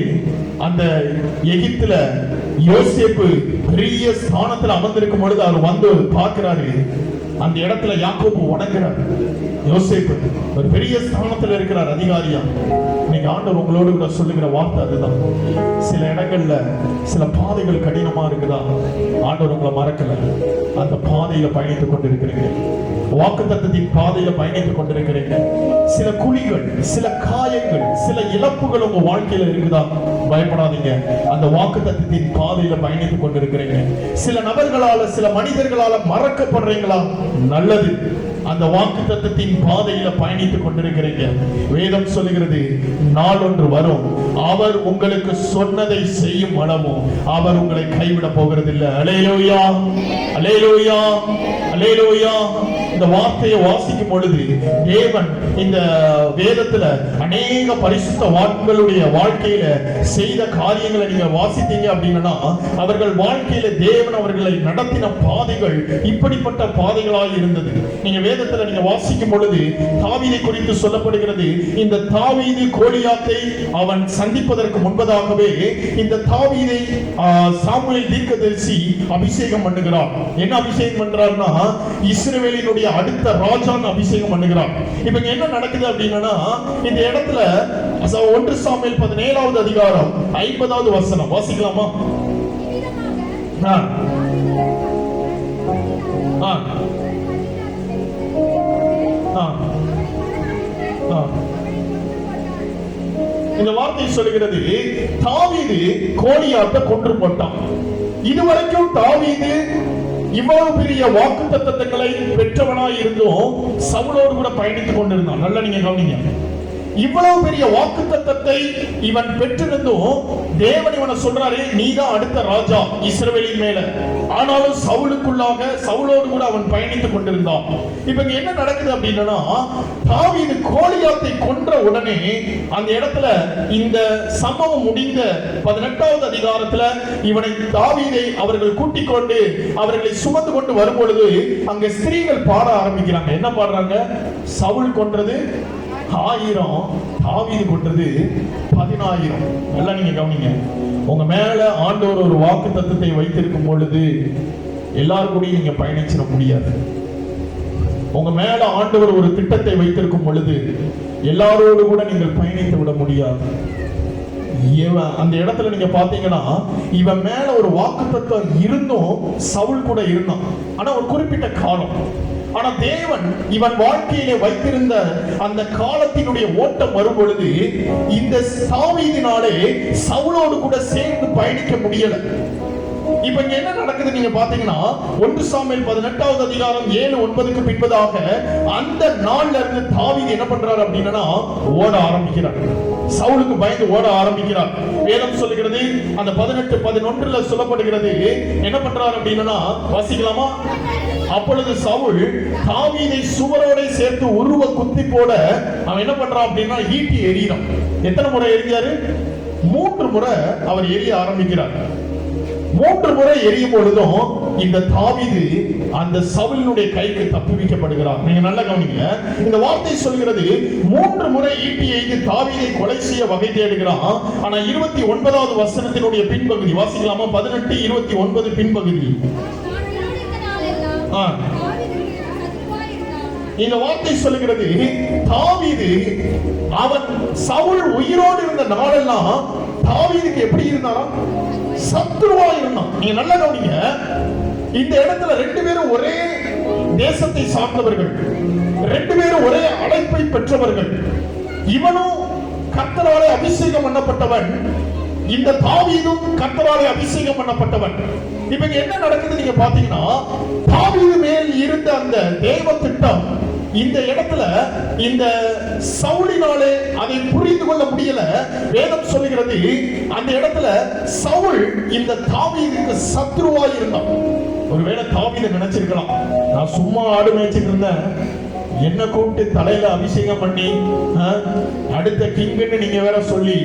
அந்த எகிப்துல யோசேப்பு பெரிய ஸ்தானத்துல அமர்ந்திருக்கும் பொழுது அவர் வந்து பார்க்கிறாரு. அந்த இடத்துல யாக்கோபு வணங்குறார். யோசேப்பு ஒரு பெரிய ஸ்தானத்துல இருக்கிறார், அதிகாரியா. நீங்க ஆண்டவர் உங்களோடு கூட சொல்லுகிற வார்த்தை அதுதான். சில இடங்கள்ல சில பாதைகள் கடினமா இருக்குதா, ஆண்டவர் உங்களை மறக்கல. அந்த பாதையில பயணித்துக் கொண்டிருக்கிறீங்க, வாக்குத்தத்தத்தின் பாதையில பயணித்துக் கொண்டிருக்கிறீங்க. சில குழிகள், சில காயங்கள், சில இழப்புகள் உங்க வாழ்க்கையில இருக்குதா, பயப்படாதீங்க. அந்த வாக்குத்தத்தத்தின் பாதையில பயணித்துக் கொண்டிருக்கிறீங்க. சில நபர்களால, சில மனிதர்களால மறக்கப்படுறீங்களா, நல்லது. அந்த வாக்குத்தத்தத்தின் பாதையில பயணித்துக் கொண்டிருக்கிறீங்க. வேதம் சொல்லுகிறது, நாள் ஒன்று வரும், அவர் உங்களுக்கு சொன்னதை செய்யும் அளவும் அவர் உங்களை கைவிட போகிறதில்லை. அல்லேலூயா, அல்லேலூயா, அல்லேலூயா. இந்த வார்த்தையை வாசிக்கும் பொழுது தேவன் இந்த வேதத்துல அநேக பரிசுத்த வான்களுடைய வாழ்க்கையில செய்த காரியங்களை நீங்க வாசித்தீங்க அப்படின்னா அவர்கள் வாழ்க்கையில தேவன் அவர்களை நடத்தின பாதைகள் இப்படிப்பட்ட பாதைகளாய் இருந்தது. நீங்க வேதத்துல நீங்க வாசிக்கும் பொழுது தாவீதை குறித்து சொல்லப்படுகிறது. இந்த தாவீது கோலியாத்தை அவன் சந்திப்பதற்கு முன்பதாகவே இந்த தாவீதை சாமுவேல் தீர்க்கதரிசி அபிஷேகம் பண்ணுகிறார். என்ன அபிஷேகம் பண்றார்னா இஸ்ரவேலினுடைய அடுத்த ராஜான்னு அபிஷேகம் பண்ணுகிறார். இப்ப என்ன நடக்குது அப்படின்னா இந்த இடத்துல 1 சாமுவேல் 17வது அதிகாரம் 50வது வசனம் வாசிக்கலாமா? இந்த வார்த்தை சொல்லுகிறது, தாவீது கோலியாத்தை கொன்று போட்டான். இதுவரைக்கும் தாவீது இவ்வளவு பெரிய வாக்குத்தத்தங்களை பெற்றவனாய் இருந்தும் சவுலோடு கூட பயணித்துக் கொண்டிருந்தான். நல்லா நீங்க கவனிங்க. இவ்வளவு பெரிய வாக்குத்தத்தத்தை இவன் பெற்றிருந்தும் தேவன் இவனை சொல்றாரு, நீதான் அடுத்த ராஜா இஸ்ரவேலின் மேல. ஆனாலும் சவுலுக்குள்ளாக சவுலோடு கூட அவன் பயணித்துக் கொண்டிருந்தான். இப்ப என்ன நடக்குது அப்படின்னா தாவீது கோலியாத்தை கொன்ற உடனே அந்த இடத்துல இந்த சம்பவம் முடிந்த 18வது அதிகாரத்துல இவனை தாவீதை அவர்கள் கூட்டிக் கொண்டு அவர்களை சுமந்து கொண்டு வரும் பொழுது அங்க ஸ்திரீகள் பாட ஆரம்பிக்கிறாங்க. என்ன பாடுறாங்க? சவுல் கொன்றது 1000, தாவீது கொன்றது 10000. நல்லா நீங்க கவனிங்க. உங்க மேல ஆண்டவர் ஒரு வாக்கு தத்தத்தை வைத்திருக்கும் பொழுது எல்லாரும் கூட நீங்க பயணிச்சிட முடியாது. உங்க மேல ஆண்டவர் ஒரு திட்டத்தை வைத்திருக்கும் பொழுது எல்லாரோடு கூட நீங்கள் பயணித்து விட முடியாது. அந்த இடத்துல நீங்க பாத்தீங்கன்னா இவன் மேல ஒரு வாக்குத்தத்தம் இருந்தும் சவுல் கூட இருந்தான். ஆனா ஒரு குறிப்பிட்ட காலம். ஆனா தேவன் இவன் வாழ்க்கையிலே வைத்திருந்த அந்த காலத்தினுடைய ஓட்டம் வரும் பொழுது இந்த தாவீதினாலே சவுலோடு கூட சேர்ந்து பயணிக்க முடியல. இப்ப இங்க என்ன நடக்குது நீங்க பாத்தீங்கன்னா 1 சாமுவேல் 18வது அதிகாரம் 7-9க்கு பின்பதாக அந்த நாள்ல இருந்து தாவீது என்ன பண்றாரு அப்படின்னா ஓட ஆரம்பிக்கிறார். சவுலுக்கு பயந்து ஓட ஆரம்பிக்கிறார். வேதம் சொல்லுகிறது அந்த 18-11ல சொல்லப்படுகிறது என்ன பண்றாரு அப்படின்னா வாசிக்கலாமா? அப்பொழுது சவுல் தாவீதை சுவரோட சேர்த்து உருவ குத்தி போட அவன் என்ன பண்றான் அப்படின்னா ஈட்டி எறிகிறான். எத்தனை முறை எரிஞ்சாரு? 3 முறை அவர் எரிய ஆரம்பிக்கிறார். 3 முறை எரியும் பொழுதும் இந்த தாவீது அந்த சவுலினுடைய கைக்கு தப்புவிக்கப்படுகிறார். நீங்க நல்லா கவனிங்க. இந்த வார்த்தை சொல்கிறது 3 முறை ஈட்டி எய்து தாவீதை கொலை செய்ய வகை தேடுகிறான். ஆனா 29வது வசனத்தினுடைய பின்பகுதி வாசிக்கலாமா? 18-29 பின்பகுதி. இந்த வார்த்தை சொல்லுகிறது தாவீது அவன் சவுல் உயிரோடு இருந்த நாளெல்லாம் தாவீதுக்கு எப்படி இருந்தாராம்? சத்துருவா இருந்தான். நீங்க நல்லா கவனிங்க. இந்த இடத்துல 2 பேரும் ஒரே தேசத்தை சார்ந்தவர்கள், 2 பேரும் ஒரே அழைப்பை பெற்றவர்கள். இவனும் கர்த்தராலே அபிஷேகம் பண்ணப்பட்டவன், இந்த தாவீதும் கர்த்தராலே அபிஷேகம் பண்ணப்பட்டவன். இப்ப என்ன நடக்குது நீங்க பாத்தீங்கன்னா தாவீது மேல் இருந்த அந்த தேவ திட்டம் இந்த இடத்துல இந்த சவுலினாலே அதை புரிந்து கொள்ள முடியல. வேதம் சொல்லுகிறது அந்த இடத்துல சவுல் இந்த தாவீதுக்கு சத்ருவாய் இருந்தான். ஒருவேளை தாவீது நினைச்சிருக்கலாம், நான் சும்மா ஆடு மேய்ச்சிட்டு இருந்தேன், என்ன கூப்பிட்டு தலையில அபிஷேகம் பண்ணி அடுத்த கிங்னு நீங்க வேற சொல்லி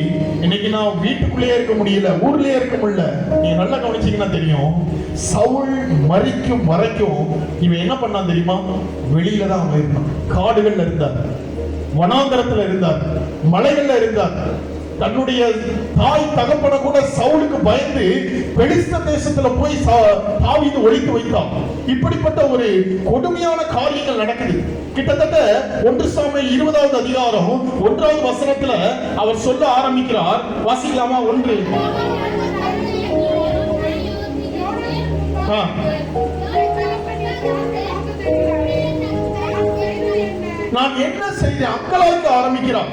இன்னைக்கு நான் வீட்டுக்குள்ளேயே இருக்க முடியல, ஊர்லயே இருக்க முடியல. நீங்க நல்லா கவனிச்சீங்கன்னா தெரியும், சவுல் மரிக்கும் வரைக்கும் இவன் என்ன பண்ணான் தெரியுமா? வெளியில தான் அவன் இருந்தான். காடுகள்ல இருந்தார், வனாந்தரத்துல இருந்தார், மலைகள்ல இருந்தார். தன்னுடைய தாய் தகப்பன கூட சவுலுக்கு பயந்து பெலிஸ்த தேசத்துல போய் தாவீது ஒழித்து வைத்தான். இப்படிப்பட்ட ஒரு கொடுமையான காரியங்கள் நடக்குது. கிட்டத்தட்ட 1 சாமுவேல் 20வது அதிகாரம் 1வது வசனத்துல அவர் சொல்ல ஆரம்பிக்கிறார். வாசிக்கலாமா? 1 நான் என்ன செய்தேன்? அங்கலாய்க்க ஆரம்பிக்கிறார்.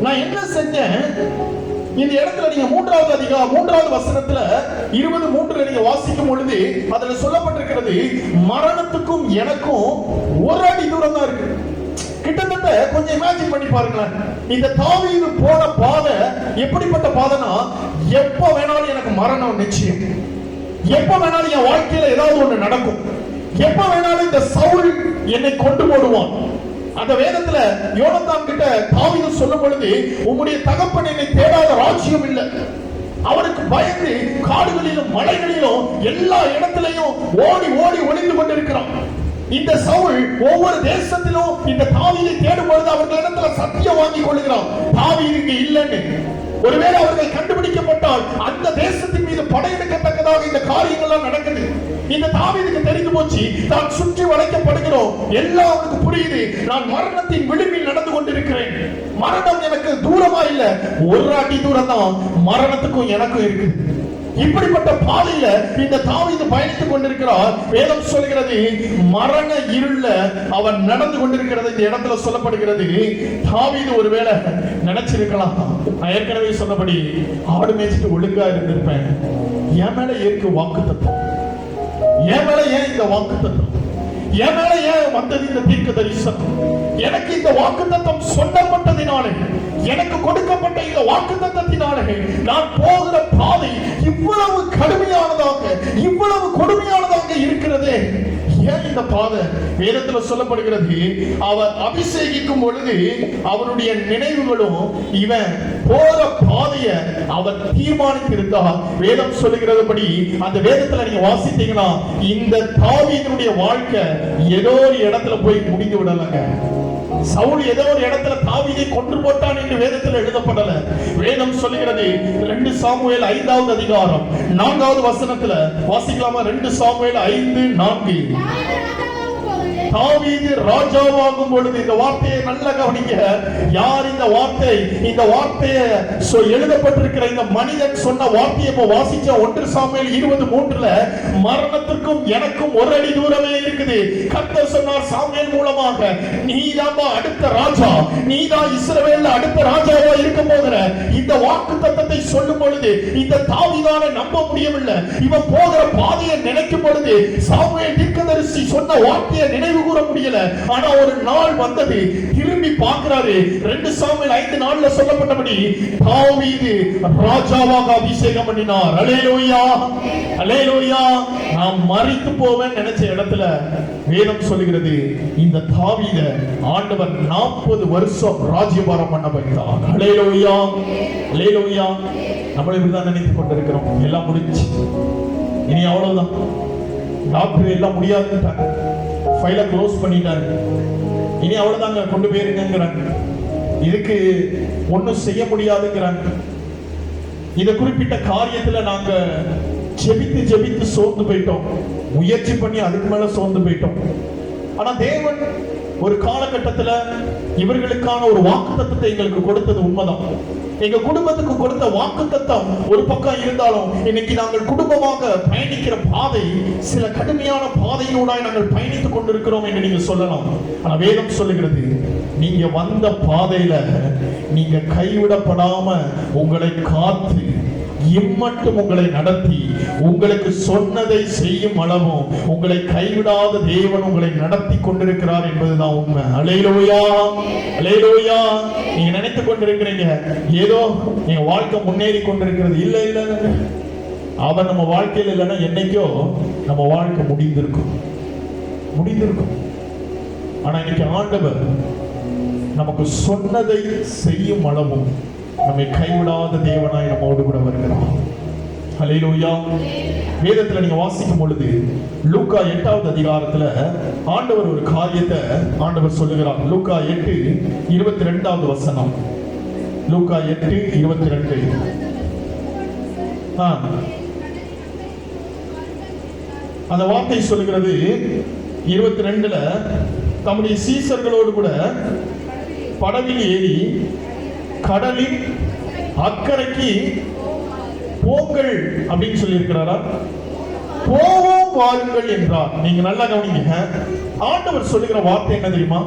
நான் என்ன செஞ்சேன்? இந்த இடத்துல நீங்க 3வது வசனத்துல 20:3 நீங்க வாசிக்கும் பொழுது அதுல சொல்லப்பட்டிருக்கிறது, மரணத்துக்கும் எனக்கும் 1 அடி தூரம் தான் இருக்கு. கிட்டத்தட்ட கொஞ்சம் இமேஜின் பண்ணி பாருங்களேன். இந்த தாவீது போன பாதை எப்படிப்பட்ட பாதைனா, எப்ப வேணாலும் எனக்கு மரணம் நிச்சயம், எப்ப வேணாலும் என் வாழ்க்கையில ஏதாவது ஒண்ணு நடக்கும், எப்ப வேணாலும் இந்த சவுல் என்னை கொண்டு போடுவான். அந்த வேதத்துல யோனத்தான் கிட்ட தாவீது சொல்லும் பொழுது, உம்முடைய தகப்பன் என்னை தேடாத ராஜ்யம் இல்லை. அவனுக்கு பயந்து காடுகளிலும் மலைகளிலும் எல்லா இடத்திலையும் ஓடி ஓடி ஒளிந்து கொண்டிருக்கிறான். இந்த சவுல் ஒவ்வொரு தேசத்திலும் இந்த தாவீதை தேடும் பொழுது அவர்களிடத்துல சத்தியம் வாங்கி கொள்கிறான், தாவீது இங்க இல்லைன்னு. ஒருவேளை அவர்கள் கண்டுபிடிக்கப்பட்டால் அந்த தேசத்தின் மீது படையெடுக்கத்தக்கதாக இந்த காரியங்கள்லாம் நடக்குது. இந்த தாவீதுக்கு தெரிந்து போச்சு, தான் சுற்றி வளைக்கப்படுகிறோம், எல்லாம் அவனுக்கு புரியுது, நான் மரணத்தின் விளிம்பில் நடந்து கொண்டிருக்கிறேன், மரணம் எனக்கு தூரமா இல்ல, ஒரு அடி தூரம் தான் மரணத்துக்கும் எனக்கும் இருக்கு. இப்படிப்பட்ட பாதையில இந்த தாவீது பயணித்துக் கொண்டிருக்கிறார். வேதம் சொல்கிறது, மரண இருள அவன் நடந்து கொண்டிருக்கிறது இந்த இடத்துல சொல்லப்படுகிறது. தாவீது ஒருவேளை நினைச்சிருக்கலாம், நான் ஏற்கனவே சொன்னபடி ஆடு மேய்ச்சிட்டு ஒழுங்கா இருந்திருப்பேன், என் மேல ஏற்கு வாக்குத்தத்தம், என் மேல ஏன் இந்த வாக்குத்தத்தம், என் மேல ஏன் வந்தது இந்த தீர்க்க தரிசனம், எனக்கு இந்த வாக்குத்தத்தம் சொல்லப்பட்டதினாலே, எனக்கு கொடுக்கப்பட்ட இந்த வாக்குத்தத்தத்தினாலே நான் போகிற பாதை இவ்வளவு கடுமையானதாக, இவ்வளவு கொடுமையானதாக இருக்கிறது. ஏன் இந்த பாதை? வேதத்துல சொல்லப்படுகிறது, அவர் அபிஷேகிக்கும் பொழுது அவருடைய நினைவுகளும் இவன் போற பாதைய அவர் தீர்மானித்திருந்தார். வேதம் சொல்லுகிறதுபடி அந்த வேதத்துல நீங்க வாசித்தீங்கன்னா இந்த தாவீதுடைய வாழ்க்கை ஏதோ ஒரு இடத்துல போய் முடிந்து விடலங்க. சவுல் ஏதோ ஒரு இடத்துல தாவீதை கொன்று போட்டான் என்று வேதத்தில் எழுதப்படல. வேதம் சொல்லுகிறது 2 சாமுவேல் 5வது அதிகாரம் 4வது வசனத்துல வாசிக்கலாமா? 2 சாமுவேல் 5:4. தாவீது ராஜாவாகும் பொழுது, இந்த வார்த்தையை நல்ல கவனிங்க. யார் இந்த வார்த்தை? இந்த வார்த்தையை எழுதப்பட்டிருக்கிற இந்த மனிதன் சொன்ன வார்த்தையை வாசிச்ச 1 சாமுவேல் 20:3, மரணத்திற்கும் எனக்கும் ஒரு அடி தூரமே இருக்குது. கர்த்தர் சொன்னார் சாமுவேல் மூலமாக, நீதான் அடுத்த ராஜா, நீதான் இஸ்ரவேல்ல அடுத்த ராஜாவா இருக்க போகிற. இந்த வாக்குத்தத்தத்தை சொல்லும் பொழுது இந்த தாவீதால நம்ப முடியவில்லை. இவன் போகிற பாதையை நினைக்கும் பொழுது சாமுவேல் தீர்க்கதரிசி சொன்ன வார்த்தையை நினைவு கூற முடியல. ஆனா ஒரு நாள் வந்தது, திரும்பி பார்க்கிறாரு. 2 சாமுவேல் 5:4 சொல்லப்பட்டபடி தாவீது ராஜாவாக அபிஷேகம் பண்ணினார். அல்லேலூயா, அல்லேலூயா. நான் மரித்து போவேன் நினைச்ச இடத்துல வேதம் சொல்லுகிறது, இந்த தாவீத ஆண்டவர் 40 வருஷம் ராஜ்யபாரம் பண்ண வைத்தார். அல்லேலூயா, அல்லேலூயா. நம்மள இப்படிதான் நினைத்துக் கொண்டிருக்கிறோம், எல்லாம் முடிஞ்சு, இனி அவ்வளவுதான், டாக்டர் எல்லாம் முடியாதுன்ட்டாங்க, ஃபைலை க்ளோஸ் பண்ணிட்டாங்க, இனி அவ்வளவுதாங்க, கொண்டு போயிருங்கிறாங்க, இதுக்கு ஒன்னும் செய்ய முடியாதுங்கிறாங்க. இத குறிப்பிட்ட காரியத்துல நாங்க ஜெபித்து ஜெபித்து சோர்ந்து போயிட்டோம், முயற்சி பண்ணி அதுக்கு மேல சோர்ந்து போயிட்டோம். ஆனா தேவன் ஒரு காலகட்டத்துல இவர்களுக்கான ஒரு வாக்குத்தத்தத்தை எங்களுக்கு கொடுத்தது உண்மைதான். எங்க குடும்பத்துக்கு கொடுத்த வாக்குத்தத்தம் ஒரு பக்கம் இருந்தாலும், இன்னைக்கு நாங்கள் குடும்பமாக பயணிக்கிற பாதை சில கடுமையான பாதையினூடாய் நாங்கள் பயணித்துக் கொண்டிருக்கிறோம் என்று நீங்க சொல்லலாம். ஆனா வேதம் சொல்லுகிறது, நீங்க வந்த பாதையில நீங்க கைவிடப்படாம உங்களை காத்து இம்மட்டும் உங்களை நடத்தி உங்களுக்கு சொன்னதை செய்யும் அளவும் உங்களை கைவிடாத தேவன் உங்களை நடத்தி கொண்டிருக்கிறார் என்பதுதான் உண்மை. அல்லேலூயா, அல்லேலூயா. நீங்க நினைத்துக் கொண்டிருக்கிறீங்க ஏதோ நீங்க வாழ்க்கை முன்னேறி கொண்டிருக்கிறது. இல்ல இல்ல, அவன் நம்ம வாழ்க்கையில் இல்லைன்னா என்னைக்கோ நம்ம வாழ்க்கை முடிந்திருக்கும், முடிந்திருக்கும். ஆனா இன்னைக்கு ஆண்டவர் நமக்கு சொன்னதை செய்யும் அளவும் நம்மை கைவிடாத தேவனாய் நம்மோடு கூட வருகிறார். அல்லேலூயா. வேதத்துல நீங்க வாசிக்கும் பொழுது லூக்கா 8வது அதிகாரத்துல ஆண்டவர் ஒரு காரியத்தை ஆண்டவர் சொல்லுகிறார். லூக்கா 8:22 வசனம். லூக்கா 8:22. அந்த வார்த்தை சொல்லுகிறது 22ல, தம்முடைய சீசர்களோடு கூட படவில் ஏறி கடலின் அக்கறைக்கு போங்கள் அப்படின்னு சொல்லி இருக்கிறாரா? போவோம் வாருங்கள் என்றார். நீங்க நல்லா கவனிங்க, ஆண்டவர் சொல்லுகிற வார்த்தை என்ன தெரியுமா?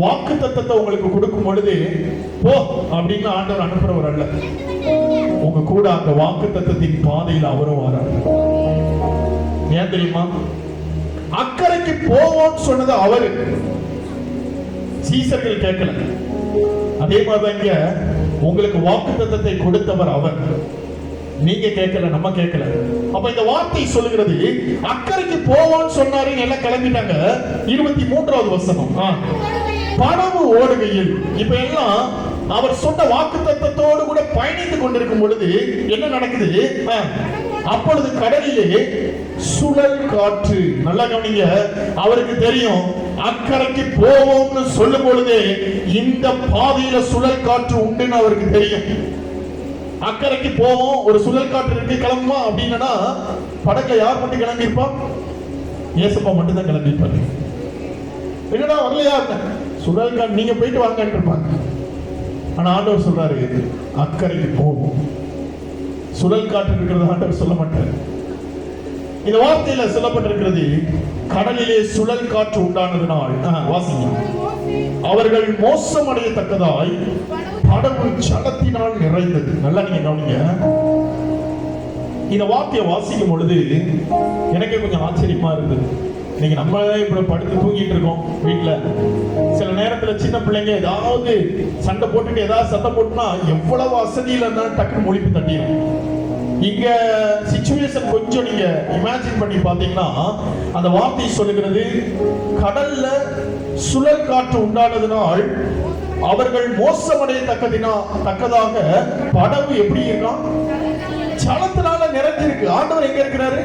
வாக்குத்தத்தத்தை உங்களுக்கு கொடுக்கும் பொழுது போ அப்படின்னு ஆண்டவர் அனுப்புறவர் அல்ல, உங்க கூட அந்த வாக்குத்தத்தத்தின் பாதையில் அவரும் வரார். ஏன் தெரியுமா? அக்கறைக்கு போவோம் சொன்னது அவரு, சீசர்கள் கேட்கல. அதே மாதிரிங்க உங்களுக்கு வாக்குத்தத்தத்தை கொடுத்தவர் அவர். நீங்க கேட்கல, நம்ம கேட்கல. அப்ப இந்த வார்த்தை சொல்லுகிறது அக்கறைக்கு போவான்னு சொன்னாரு, எல்லாம் கிளம்பிட்டாங்க. 23வது வசனம், படகு ஓடுகையில், இப்ப எல்லாம் அவர் சொன்ன வாக்குத்தத்தத்தோடு கூட பயணித்துக் கொண்டிருக்கும் பொழுது என்ன நடக்குது? அப்பொழுது கடலிலே சுழல் காற்று. நல்லா கவனிங்க, அவருக்கு தெரியும் அக்கறைக்கு போவோம்னு சொல்லும் பொழுது இந்த பாதையில சுழல் காற்று உண்டுன்னு அவருக்கு தெரியும். அக்கறைக்கு போவோம், ஒரு சுழல் காற்று இருக்கு, கிளம்புமா அப்படின்னா படகுல யார் மட்டும் கிளம்பி இருப்பா? ஏசப்பா மட்டும் தான் கிளம்பி இருப்பாரு. என்னடா வரலையா? சுழல் காற்று நீங்க போயிட்டு வாங்கன்னு இருப்பாங்க. ஆனா ஆண்டவர் சொல்றாரு அக்கறைக்கு போவோம். சுழல் காற்று இருக்கிறது ஆண்டவர் சொல்ல மாட்டார். இந்த வார்த்தையில சொல்லப்பட்டிருக்கிறது கடலிலே சுழல் காற்று உண்டானதினால், வாசிங்க, அவர்கள் மோசமடையத்தக்கதாய் படகு ஜலத்தினால் நிறைந்தது. நல்லா நீங்க கவனிங்க. இந்த வார்த்தையை வாசிக்கும் பொழுது எனக்கே கொஞ்சம் ஆச்சரியமா இருந்தது. நீங்க நம்ம இப்படி படுத்து தூங்கிட்டு இருக்கோம் வீட்டுல. சில நேரத்துல சின்ன பிள்ளைங்க ஏதாவது சண்டை போட்டுட்டு ஏதாவது சத்தம் போட்டுனா எவ்வளவு வசதியில இருந்தாலும் டக்குனு முழிப்பு தட்டிடும். இங்க சிச்சுவேஷன் கொஞ்சம் நீங்க இமேஜின் பண்ணி பாத்தீங்கன்னா அந்த வார்த்தை சொல்லுகிறது கடல்ல சுழல் காற்று உண்டானதினால் அவர்கள் மோசமடையத்தக்கதாக படகு எப்படி இருக்கான்? ஜலத்தினால நிறைஞ்சிருக்கு. ஆண்டவர் எங்க இருக்கிறாரு?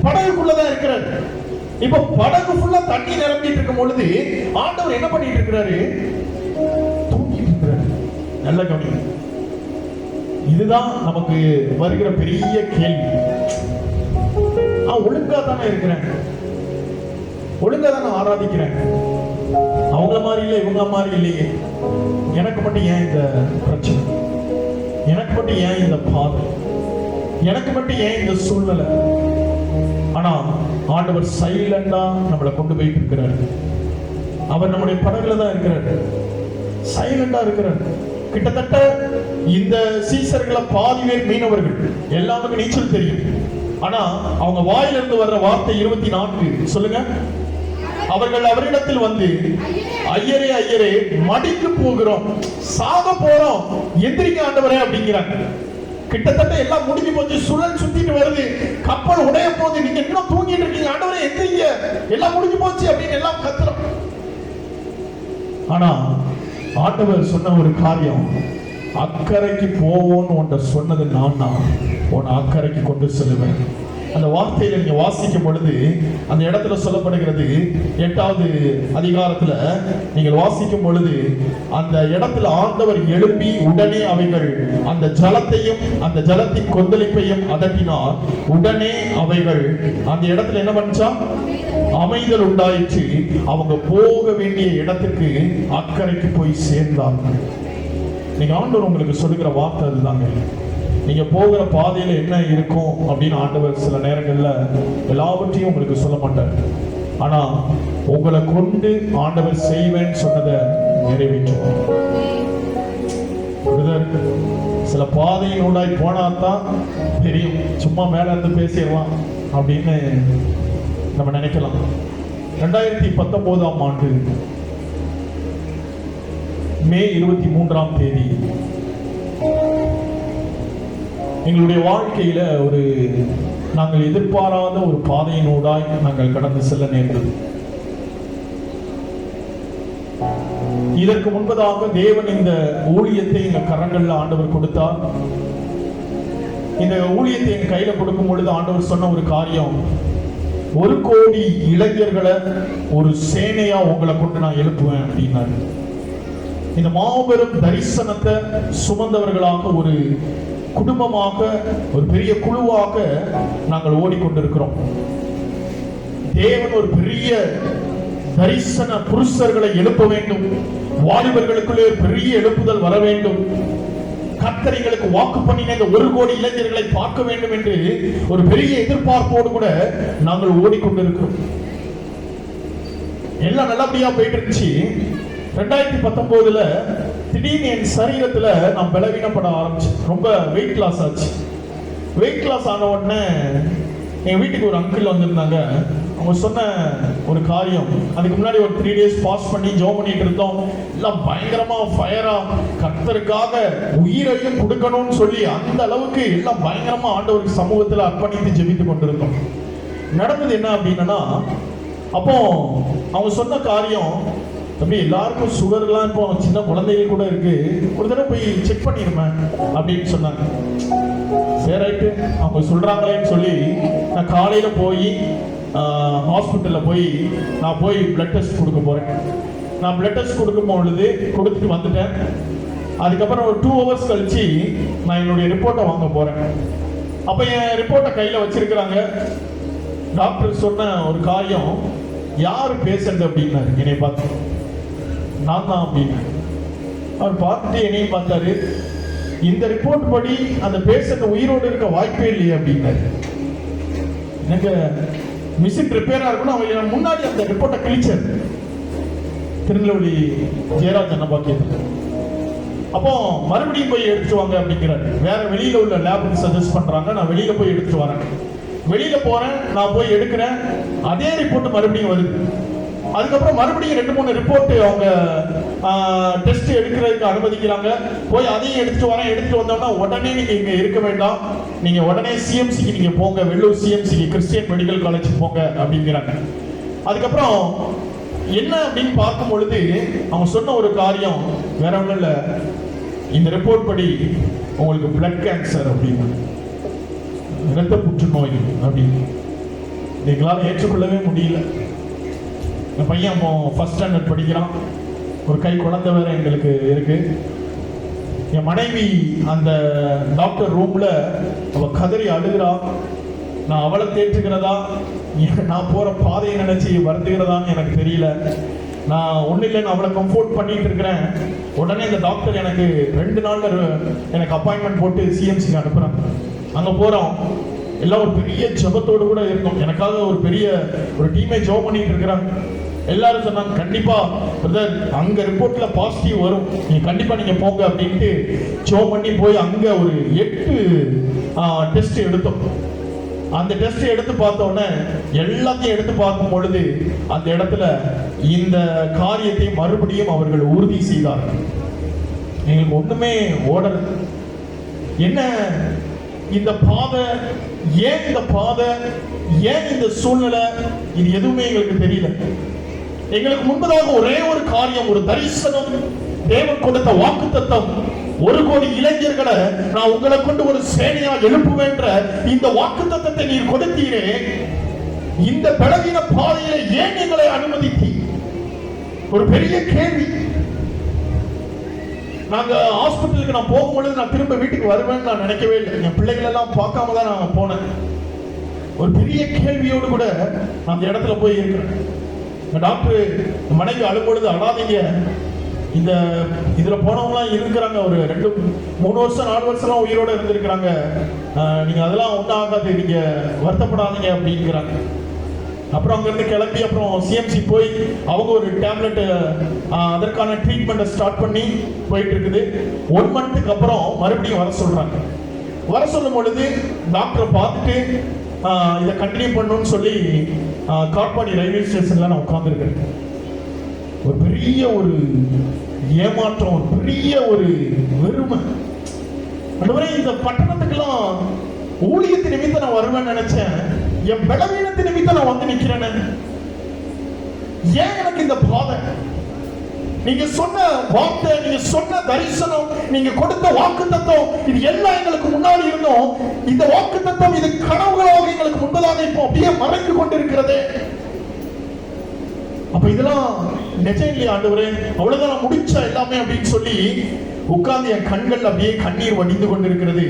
படகுக்குள்ளதான் இருக்கிறாரு. இப்ப படகு ஃபுல்லா தண்ணி நிரம்பிட்டு இருக்கும் பொழுது ஆண்டவர் என்ன பண்ணிட்டு இருக்கிறாரு? தூங்கிட்டு இருக்கிறாரு. நல்ல கவனிங்க. இதுதான் நமக்கு வருகிற பெரிய கேள்வி. ஒழுங்கா தானே இருக்கிறேன், ஒழுங்கா தானே ஆராதிக்கிறேன், அவங்கள மாதிரி இல்லை இவங்கள மாதிரி இல்லையே, எனக்கு மட்டும் ஏன் இந்த பிரச்சனை, எனக்கு மட்டும் ஏன் இந்த பாதை, எனக்கு மட்டும் ஏன் இந்த சூழ்நிலை? ஆனா ஆண்டவர் சைலண்டா நம்மளை கொண்டு போயிட்டு இருக்கிறார். அவர் நம்முடைய படகுல தான் இருக்கிறார், சைலண்டா இருக்கிறார். கிட்டத்தட்ட இந்த சீசர்களை பாதி பேர் மீனவர்கள், எல்லாருக்கும் நீச்சல் தெரியும். ஆனா அவங்க வாயிலிருந்து வர்ற வார்த்தை 24 சொல்லுங்க. அவர்கள் அவரிடத்தில் வந்து ஐயரே ஐயரே மடிக்கு போகிறோம், சாக போறோம், எந்திரிக்க ஆண்டவரே அப்படிங்கிறாங்க. கிட்டத்தட்ட எல்லாம் முடிஞ்சு போச்சு, சுழல் சுத்திட்டு வருது, கப்பல் உடைய போகுது, நீங்க இன்னும் தூங்கிட்டு இருக்கீங்க, ஆண்டவரே எந்திரிங்க, எல்லாம் முடிஞ்சு போச்சு அப்படின்னு எல்லாம் கத்துறோம். ஆனா ஆண்டவர் சொன்ன ஒரு காரியம், அக்கறைக்கு போவோன்னு உன்ட சொன்னது நான் தான் உன்னை அக்கறைக்கு கொண்டு செல்லுவேன். அந்த வார்த்தையில நீங்க வாசிக்கும் பொழுது அந்த இடத்துல சொல்லப்படுகிறது 8வது அதிகாரத்துல நீங்கள் வாசிக்கும் பொழுது அந்த இடத்துல ஆண்டவர் எழுப்பி உடனே அவைகள் அந்த ஜலத்தையும் அந்த ஜலத்தின் கொந்தளிப்பையும் அதட்டினார். உடனே அவைகள் அந்த இடத்துல என்ன பண்ணுச்சா? அமைதல் உண்டாயிற்று. அவங்க போக வேண்டிய இடத்துக்கு அக்கறைக்கு போய் சேர்ந்தார்கள். நீங்க ஆண்டவர் உங்களுக்கு சொல்லுகிற வார்த்தை அதுதாங்க. நீங்க போகிற பாதையில என்ன இருக்கும் அப்படின்னு ஆண்டவர் சில நேரங்கள்ல எல்லாவற்றையும் உங்களுக்கு சொல்ல மாட்டார். ஆனா உங்களை கொண்டு ஆண்டவர் செய்வேன்னு சொன்னதை நிறைவேற்றுவார். சில பாதையின் உண்டாய் போனாதான் தெரியும், சும்மா மேல இருந்து பேசிடலாம் அப்படின்னு நம்ம நினைக்கலாம். 2019ஆம் ஆண்டு மே 23ஆம் தேதி எங்களுடைய வாழ்க்கையில நாங்கள் எதிர்பாராத ஒரு பாதையினூடாய் நாங்கள் கடந்து செல்ல நேர்ந்தது. இதற்கு முன்பதாக தேவன் இந்த ஊழியத்தை எங்க கரங்கள்ல ஆண்டவர் கொடுத்தார். இந்த ஊழியத்தை எங்க கையில கொடுக்கும் பொழுது ஆண்டவர் சொன்ன ஒரு காரியம், 1 கோடி இளைஞர்களை ஒரு சேனையா உங்களை கொண்டு நான் எழுப்புவேன் அப்படின்னாரு. இந்த மாபெரும் தரிசனத்தை சுமந்தவர்களாக ஒரு குடும்பமாக ஒரு பெரிய குழுவாக நாங்கள் ஓடிக்கொண்டிருக்கிறோம். தேவன் ஒரு பெரிய தரிசன புருஷர்களை எழுப்ப வேண்டும், வாலிபர்களுக்குள்ளே பெரிய எழுப்புதல் வர வேண்டும், கர்த்தர்களுக்கு வாக்கு பண்ணின இந்த 1 கோடி இளைஞர்களை பார்க்க வேண்டும் என்று ஒரு பெரிய எதிர்பார்ப்போடு கூட நாங்கள் ஓடிக்கொண்டிருக்கிறோம். எல்லாம் நல்லபடியா போயிட்டு இருந்துச்சு. 2019ல திடீர்னு என் சரீரத்துல நான் பலவீனப்பட ஆரம்பிச்சு, ரொம்ப வெயிட் லாஸ் ஆச்சு. வெயிட் லாஸ் ஆன உடனே எங்க வீட்டுக்கு ஒரு அங்கிள் வந்திருந்தாங்க. அவங்க சொன்ன ஒரு காரியம், அதுக்கு முன்னாடி ஒரு 3 days பாஸ் பண்ணி ஜெபம் பண்ணிட்டு இருந்தோம். எல்லாம் பயங்கரமா ஃபயரா கர்த்தருக்காக உயிரையும் கொடுக்கணும்னு சொல்லி அந்த அளவுக்கு எல்லாம் பயங்கரமா ஆண்டவருக்கு சமூகத்தில் அர்ப்பணித்து ஜெபித்து கொண்டிருந்தோம். நடந்தது என்ன அப்படின்னா, அப்போ அவங்க சொன்ன காரியம், அப்படி எல்லாருக்கும் சுகர்லாம் இப்போ சின்ன குழந்தைகள் கூட இருக்கு, ஒரு தடவை போய் செக் பண்ணிருமே அப்படின்னு சொன்னாங்க. சரிட்டு அவங்க சொல்றாங்களேன்னு சொல்லி நான் காலையில போய் ஹாஸ்பிட்டல்ல போய் நான் போய் பிளட் டெஸ்ட் கொடுக்க போறேன். நான் பிளட் டெஸ்ட் கொடுக்கும் பொழுது கொடுத்துட்டு வந்துட்டேன். அதுக்கப்புறம் ஒரு 2 hours கழிச்சு நான் என்னுடைய ரிப்போர்ட்டை வாங்க போறேன். அப்ப என் ரிப்போர்ட்டை கையில வச்சிருக்கிறாங்க. டாக்டர் சொன்ன ஒரு காரியம், யாரு பேஷண்ட் அப்படின்னாரு. என்னை பார்த்து நான் தான் அப்படின்னு அவர் பார்த்துட்டு என்னையும் பார்த்தாரு. இந்த ரிப்போர்ட் படி அந்த பேஷண்ட் உயிரோடு இருக்க வாய்ப்பே இல்லையே அப்படின்னாரு. எனக்கு மிஷின் ரிப்பேரா இருக்கணும். அவங்க முன்னாடி அந்த ரிப்போர்ட்டை கிழிச்சாரு. திருநெல்வேலி ஜெயராஜ் அண்ணபாக்கியத்தில். அப்போ மறுபடியும் போய் எடுத்துட்டு வாங்க அப்படிங்கிறாரு. வேற வெளியில உள்ள லேபுக்கு சஜஸ்ட் பண்றாங்க. நான் வெளியில போய் எடுத்துட்டு வரேன். வெளியில போறேன், நான் போய் எடுக்கிறேன். அதே ரிப்போர்ட் மறுபடியும் வருது. அதுக்கப்புறம் மறுபடியும் 2-3 ரிப்போர்ட் அவங்க டெஸ்ட் எடுக்கிறதுக்கு அனுமதிக்கிறாங்க. போய் அதையும் எடுத்துட்டு வரேன். எடுத்துட்டு வந்தோம்னா உடனே நீங்க இங்க இருக்க வேண்டாம், நீங்க உடனே சிஎம்சிக்கு நீங்க போங்க, வெள்ளூர் சிஎம்சிக்கு கிறிஸ்டியன் மெடிக்கல் காலேஜ் போங்க அப்படிங்கிறாங்க. அதுக்கப்புறம் என்ன அப்படின்னு பார்க்கும் பொழுது அவங்க சொன்ன ஒரு காரியம் வேற ஒன்றும் இல்லை, இந்த ரிப்போர்ட் படி உங்களுக்கு பிளட் கேன்சர் அப்படின்னு, இரத்த புற்றுநோய் அப்படின்னு. எங்களால் ஏற்றுக்கொள்ளவே முடியல. என் பையன் ஃபர்ஸ்ட் ஸ்டாண்டர்ட் படிக்கிறான். ஒரு கை குழந்தை வேற எங்களுக்கு இருக்கு. என் மனைவி அந்த டாக்டர் ரூம்ல அவ கதறி அழுகிறா. நான் அவளை தேற்றுகிறதா, நான் போற பாதையை நினைச்சு வருந்துகிறதான்னு எனக்கு தெரியல. நான் ஒன்னும் இல்லைன்னு அவளை கம்ஃபோர்ட் பண்ணிட்டு இருக்கிறேன். உடனே இந்த டாக்டர் எனக்கு 2 நாள்ல எனக்கு அப்பாயின்மெண்ட் போட்டு சிஎம்சிக்கு அனுப்புறாங்க. அங்க போறோம். எல்லாம் ஒரு பெரிய ஜபத்தோடு கூட இருக்கும். எனக்காக ஒரு பெரிய ஒரு டீமே ஜெபம் பண்ணிட்டு இருக்கிறாங்க. எல்லாரும் சொன்னாங்க, கண்டிப்பா பிரதர் அங்க ரிப்போர்ட்ல பாசிட்டிவ் வரும், நீங்க கண்டிப்பா நீங்க போங்க அப்படின்ட்டு ஜெபம் பண்ணி போய் அங்க ஒரு 8 டெஸ்ட் எடுத்தோம். அந்த டெஸ்ட் எடுத்து பார்த்தோன்னே எல்லாத்தையும் எடுத்து பார்க்கும் பொழுது அந்த இடத்துல இந்த காரியத்தை மறுபடியும் அவர்கள் உறுதி செய்தார்கள். எங்களுக்கு ஒண்ணுமே ஓடல. என்ன இந்த பாதை, ஏன் இந்த பாதை, ஏன் இந்த சூழ்நிலை, இது எதுவுமே எங்களுக்கு தெரியல. எங்களுக்கு முன்பதாக ஒரே ஒரு காரியம், ஒரு தரிசனம், தேவன் கொடுத்த வாக்குத்தத்தம், 1 கோடி இளைஞர்களை நான் உங்களை கொண்டு ஒரு சேனையா எழுப்புவேன்ற இந்த வாக்குத்தத்தத்தை நீர் கொடுத்தீரே, இந்த பலவீன பாதையில ஏன் எங்களை அனுமதித்தீ? ஒரு பெரிய கேள்வி. நாங்க ஹாஸ்பிட்டலுக்கு நான் போகும்பொழுது நான் திரும்ப வீட்டுக்கு வருவேன்னு நான் நினைக்கவே இல்லை. என் பிள்ளைகள் எல்லாம் பார்க்காம தான் நான் போனேன். ஒரு பெரிய கேள்வியோடு கூட அந்த இடத்துல போய் இருக்கிறேன். டாக்டர் மனைவி அழும்பொழுது, அழாதீங்க, இந்த இதுல போனவங்களாம் இருக்கிறாங்க, ஒரு 2-3 வருஷம் 4 வருஷம் உயிரோட இருந்திருக்கிறாங்க, நீங்க அதெல்லாம் ஒன்றும் ஆகாது, நீங்க வருத்தப்படாதீங்க அப்படிங்கிறாங்க. அப்புறம் அங்கிருந்து கிளம்பி அப்புறம் சிஎம்சி போய் அவங்க ஒரு டேப்லெட் அதற்கான ட்ரீட்மெண்ட்டை ஸ்டார்ட் பண்ணி போயிட்டு இருக்குது. 1 மந்த்துக்கு அப்புறம் மறுபடியும் வர சொல்றாங்க. வர சொல்லும் பொழுது டாக்டரை பார்த்துட்டு இதை கண்டினியூ பண்ணணும்னு சொல்லி காட்பாடி ரயில்வே ஸ்டேஷன்ல நான் உட்கார்ந்துருக்கேன். ஒரு பெரிய ஒரு ஏமாற்றம், ஒரு பெரிய ஒரு வெறுமை. அதுவரை இந்த பட்டணத்துக்கெல்லாம் ஊழியத்து நிமித்தம் நான் வருவேன்னு நினைச்சேன். என் பலவீனத்து நிமித்தம் நான் வந்து நிக்கிறேன்னு. ஏன் எனக்கு இந்த பாதை? நீங்க சொன்ன வார்த்தை, நீங்க சொன்ன தரிசனம், நீங்க கொடுத்த வாக்குத்தத்தம், இது எல்லாம் எங்களுக்கு முன்னாடி இருந்தோம். இந்த வாக்குத்தத்தம் இது கனவுகளாக எங்களுக்கு முன்பதாக இப்போ அப்படியே மறைந்து கொண்டிருக்கிறது. அப்ப இதெல்லாம் நிஜம் இல்லையா ஆண்டவரே? அவ்வளவுதான் முடிச்சா எல்லாமே அப்படின்னு சொல்லி உட்கார்ந்து என் கண்கள் அப்படியே கண்ணீர் வடிந்து கொண்டிருக்கிறது.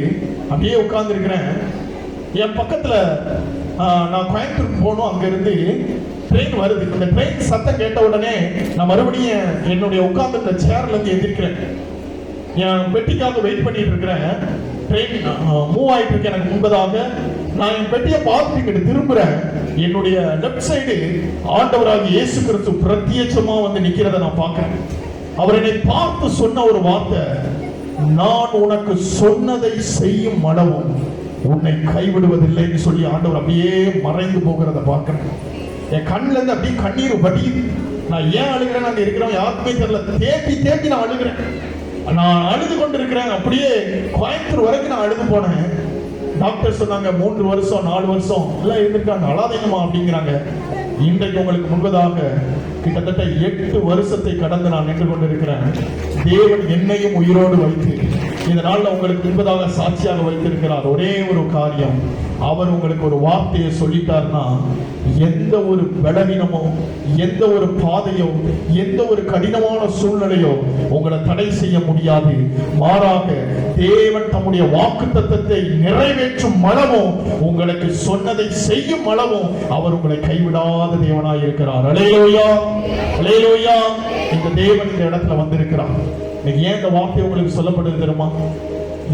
அப்படியே உட்கார்ந்து இருக்கிறேன். என் பக்கத்துல நான் கோயம்புத்தூர் போகணும். அங்க இருந்து ட்ரெயின் வருது. இந்த ட்ரெயின் சத்தம் கேட்ட உடனே நான் மறுபடியும் என்னுடைய உட்கார்ந்து சேர்ல இருந்து எந்திரிக்கிறேன். என் பெட்டிக்காக வெயிட் பண்ணிட்டு இருக்கிறேன். ட்ரெயின் மூவ் ஆயிட்டு இருக்கு எனக்கு முன்பதாக. நான் என் பெட்டியை பார்த்துட்டு இங்கிட்டு திரும்புறேன். என்னுடைய லெப்ட் சைடு ஆண்டவராக இயேசு கிறிஸ்து பிரத்யட்சமா வந்து நிக்கிறத நான் பார்க்கிறேன். அவர் என்னை பார்த்து சொன்ன ஒரு வார்த்தை, நான் உனக்கு சொன்னதை செய்யும் அளவும் உன்னை கைவிடுவதில்லைன்னு சொல்லி ஆண்டவர் அப்படியே மறைந்து போகிறத பார்க்கிறேன். என் கண்ணுல இருந்து அப்படியே கண்ணீர் வடியுது. நான் ஏன் அழுகிறேன் அங்க இருக்கிறவன் யாருக்குமே தெரியல. தேக்கி தேக்கி நான் அழுகிறேன். நான் அழுது கொண்டு இருக்கிறேன். அப்படியே கோயம்புத்தூர் வரைக்கும் நான் அழுது போனேன். டாக்டர் சொன்னாங்க 3 வருஷம் 4 வருஷம் எல்லாம் இருந்திருக்காங்க, அழாதீங்கம்மா அப்படிங்கிறாங்க. இன்றைக்கு உங்களுக்கு முன்பதாக கிட்டத்தட்ட 8 வருஷத்தை கடந்து நான் நின்று கொண்டிருக்கிறேன். தேவன் என்னையும் உயிரோடு வைத்து இந்த நாள்ல உங்களுக்கு முன்பதாக சாட்சியாக வைத்திருக்கிறார். ஒரே ஒரு காரியம், அவர் உங்களுக்கு ஒரு வார்த்தையை சொல்லிட்டார்னா எந்த ஒரு பலவீனமோ, எந்த ஒரு பாதையோ, எந்த ஒரு கடினமான சூழ்நிலையோ உங்களை தடை செய்ய முடியாது. மாறாக தேவன் தம்முடைய வாக்குத்தத்தத்தை நிறைவேற்றும் அளவும், உங்களுக்கு சொன்னதை செய்யும் அளவும் அவர் உங்களை கைவிடாத தேவனாய் இருக்கிறார். அல்லேலூயா, அல்லேலூயா. இந்த தேவன் இந்த இடத்துல வந்திருக்கிறார். இன்னைக்கு ஏன் இந்த வார்த்தை உங்களுக்கு சொல்லப்படுது தெரியுமா?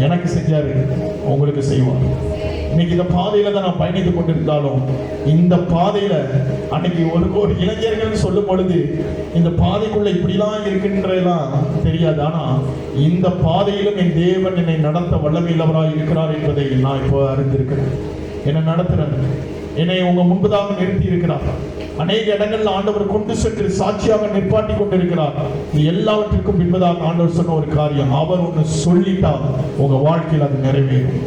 எனக்கு செஞ்சாரு, உங்களுக்கு செய்வார். இன்னைக்கு இந்த பாதையில தான் நான் பயணித்துக் கொண்டிருந்தாலும், இந்த பாதையில அன்னைக்கு ஒரு இளைஞர்கள் சொல்லும் பொழுது இந்த பாதைக்குள்ள இப்படிலாம் இருக்கின்றலாம் தெரியாது. ஆனா இந்த பாதையிலும் என் தேவன் என்னை நடத்த வல்லமையுள்ளவராய் இருக்கிறார் என்பதை நான் இப்போ அறிந்திருக்கிறேன். என்னை நடத்துறேன், என்னை உங்க முன்பதாக நிறுத்தி இருக்கிறார். அநேக இடங்கள்ல ஆண்டவர் கொண்டு சென்று சாட்சியாக நிற்பாட்டி கொண்டிருக்கிறார். எல்லாவற்றிற்கும் பின்பதாக ஆண்டவர் சொன்ன ஒரு காரியம், அவர் ஒன்று சொல்லிட்டால் உங்க வாழ்க்கையில் அது நிறைவேறும்.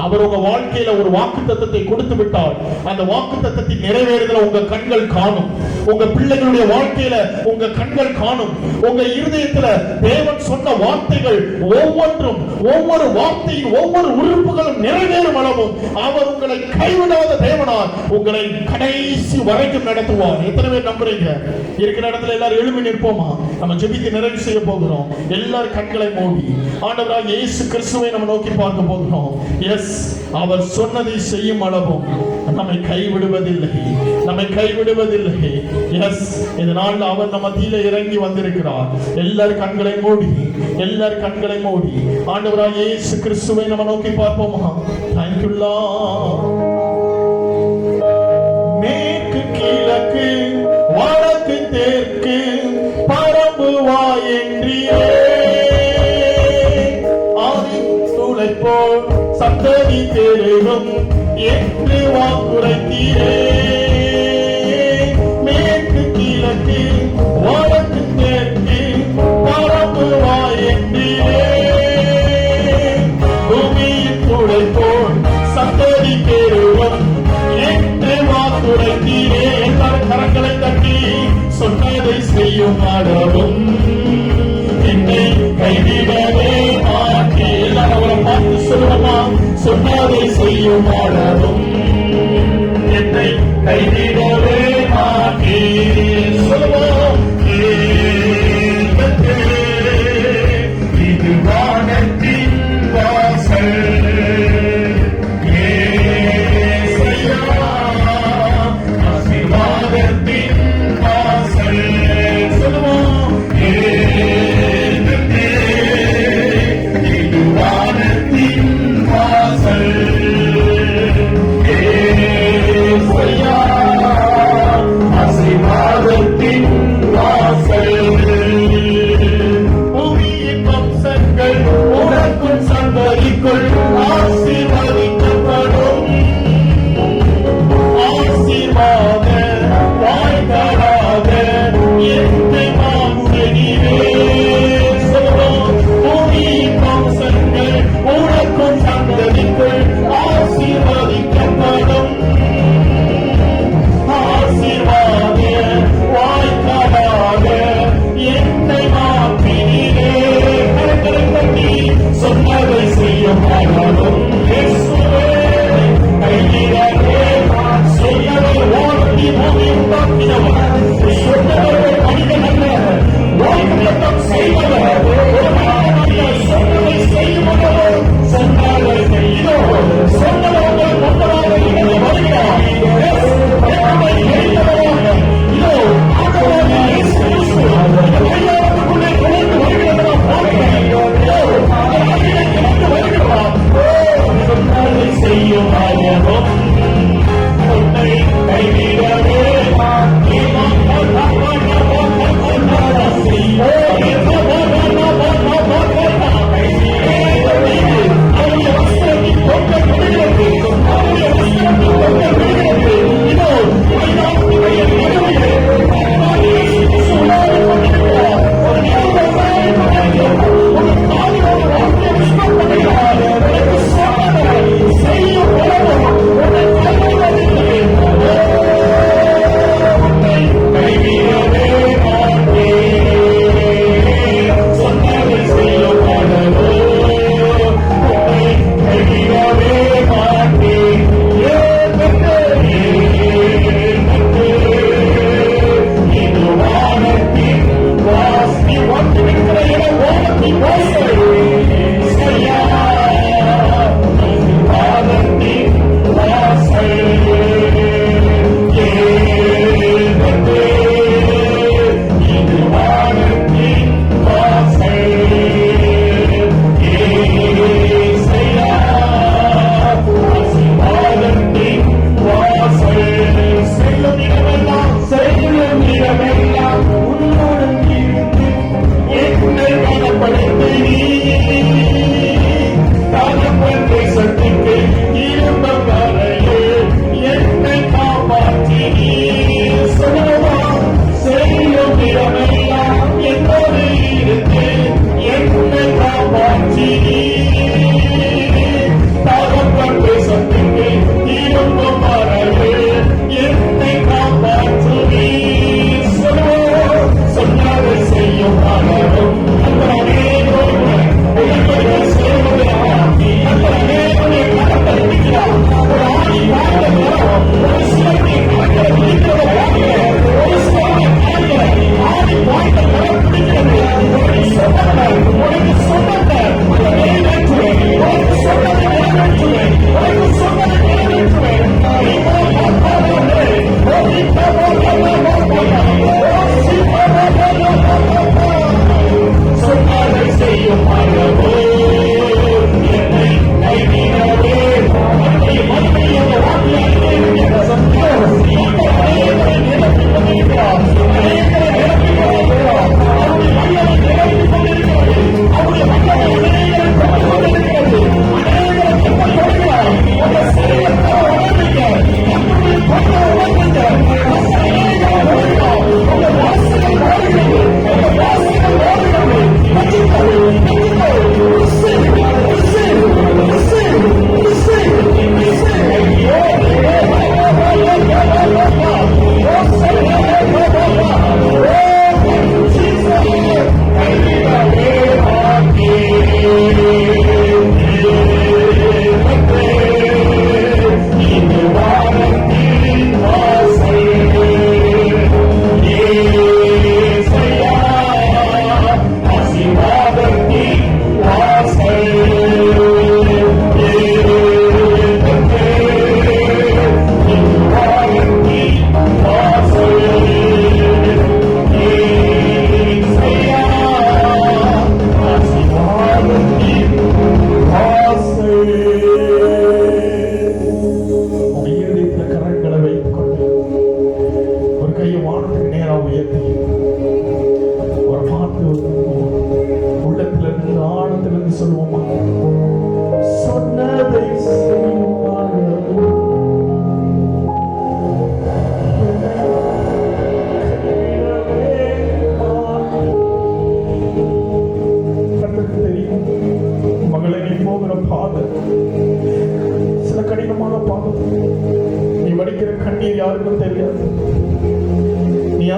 அவர் உங்க வாழ்க்கையில ஒரு வாக்குத்தத்தத்தை கொடுத்து விட்டால் அந்த வாக்குத்தத்தத்தை நிறைவேறுதல உங்க கண்கள் காணும். உங்க பிள்ளைகளுடைய வாழ்க்கையில உங்க கண்கள் காணும். உங்க இருதயத்துல தேவன் சொன்ன வார்த்தைகள் ஒவ்வொன்றும், ஒவ்வொரு வார்த்தையின் ஒவ்வொரு உறுப்புகளும் நிறைவேறும் அளவும் அவர் உங்களை கைவிடாத தேவனார் உங்களை கடைசி வரைக்கும் நடத்துவார். எத்தனை பேர் நம்புறீங்க? இருக்கிற இடத்துல எல்லாரும் எழுப்பி நிற்போமா? நம்ம ஜெபித்து நிறைவு செய்ய போகிறோம். எல்லாரும் கண்களை மூடி ஆண்டவராகிய இயேசு கிறிஸ்துவை நம்ம நோக்கி பார்க்க போகிறோம். எஸ், அவர் சொன்னதை செய்யும் அளவும் நம்மை கைவிடுவதில்லை, நம்மை கைவிடுவதில்லை. எஸ், இந்த நாள்ல அவர் நம்ம மத்தியில இறங்கி வந்திருக்கிறார். எல்லாரும் கண்களை மூடி, எல்லாரும் கண்களை மூடி ஆண்டவராகிய இயேசு கிறிஸ்துவை நம்ம நோக்கி பார்ப்போமா? Thank you Lord. மேற்கு கிழக்கு வடக்கு தெற்கு பரம்புவாய் என்றியே போல் சந்ததி பெருகும் என்று வாக்குரைத்தீரே. மேற்கு கிழக்கு வடக்கு தெற்கு பரம்புவாய் என்றியே பூமியின் துளை போல் சந்ததி பெருகும் என்று வாக்குரைத்தீரே. எல்லாரும் கரங்களை தட்டி சொன்னதை செய்யும் அளவும் என்னை கைவிடவே மாட்டேன். அவரை பார்த்து சொல்லுமா? சொன்னதை செய்யும் அளவும் என்னை கைவிடவே மாட்டேன். சொல்லுவோம், இது வானத்தின் வாசல், ஆசீர்வாதத்தின் வாசல். சொல்லுவோம்,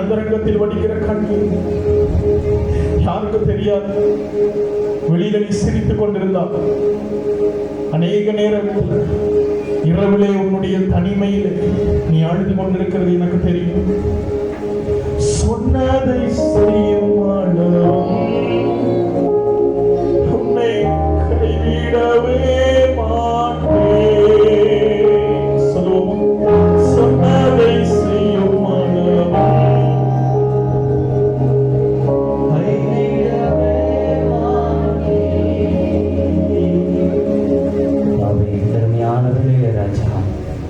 அந்தரங்கத்தில் வடிக்கிற கண்ணீர் யாருக்கும் தெரியாது. வெளியில நீ சிரித்துக் கொண்டிருந்தால் அநேக நேரத்தில் இரவிலே உன்னுடைய தனிமையில் நீ அழுது கொண்டிருக்கிறது எனக்கு தெரியும். சொன்னதை செய்யும் உன்னை கைவிடவே மாட்டேன். சொல்லுவோம், சொன்னதை செய்யும்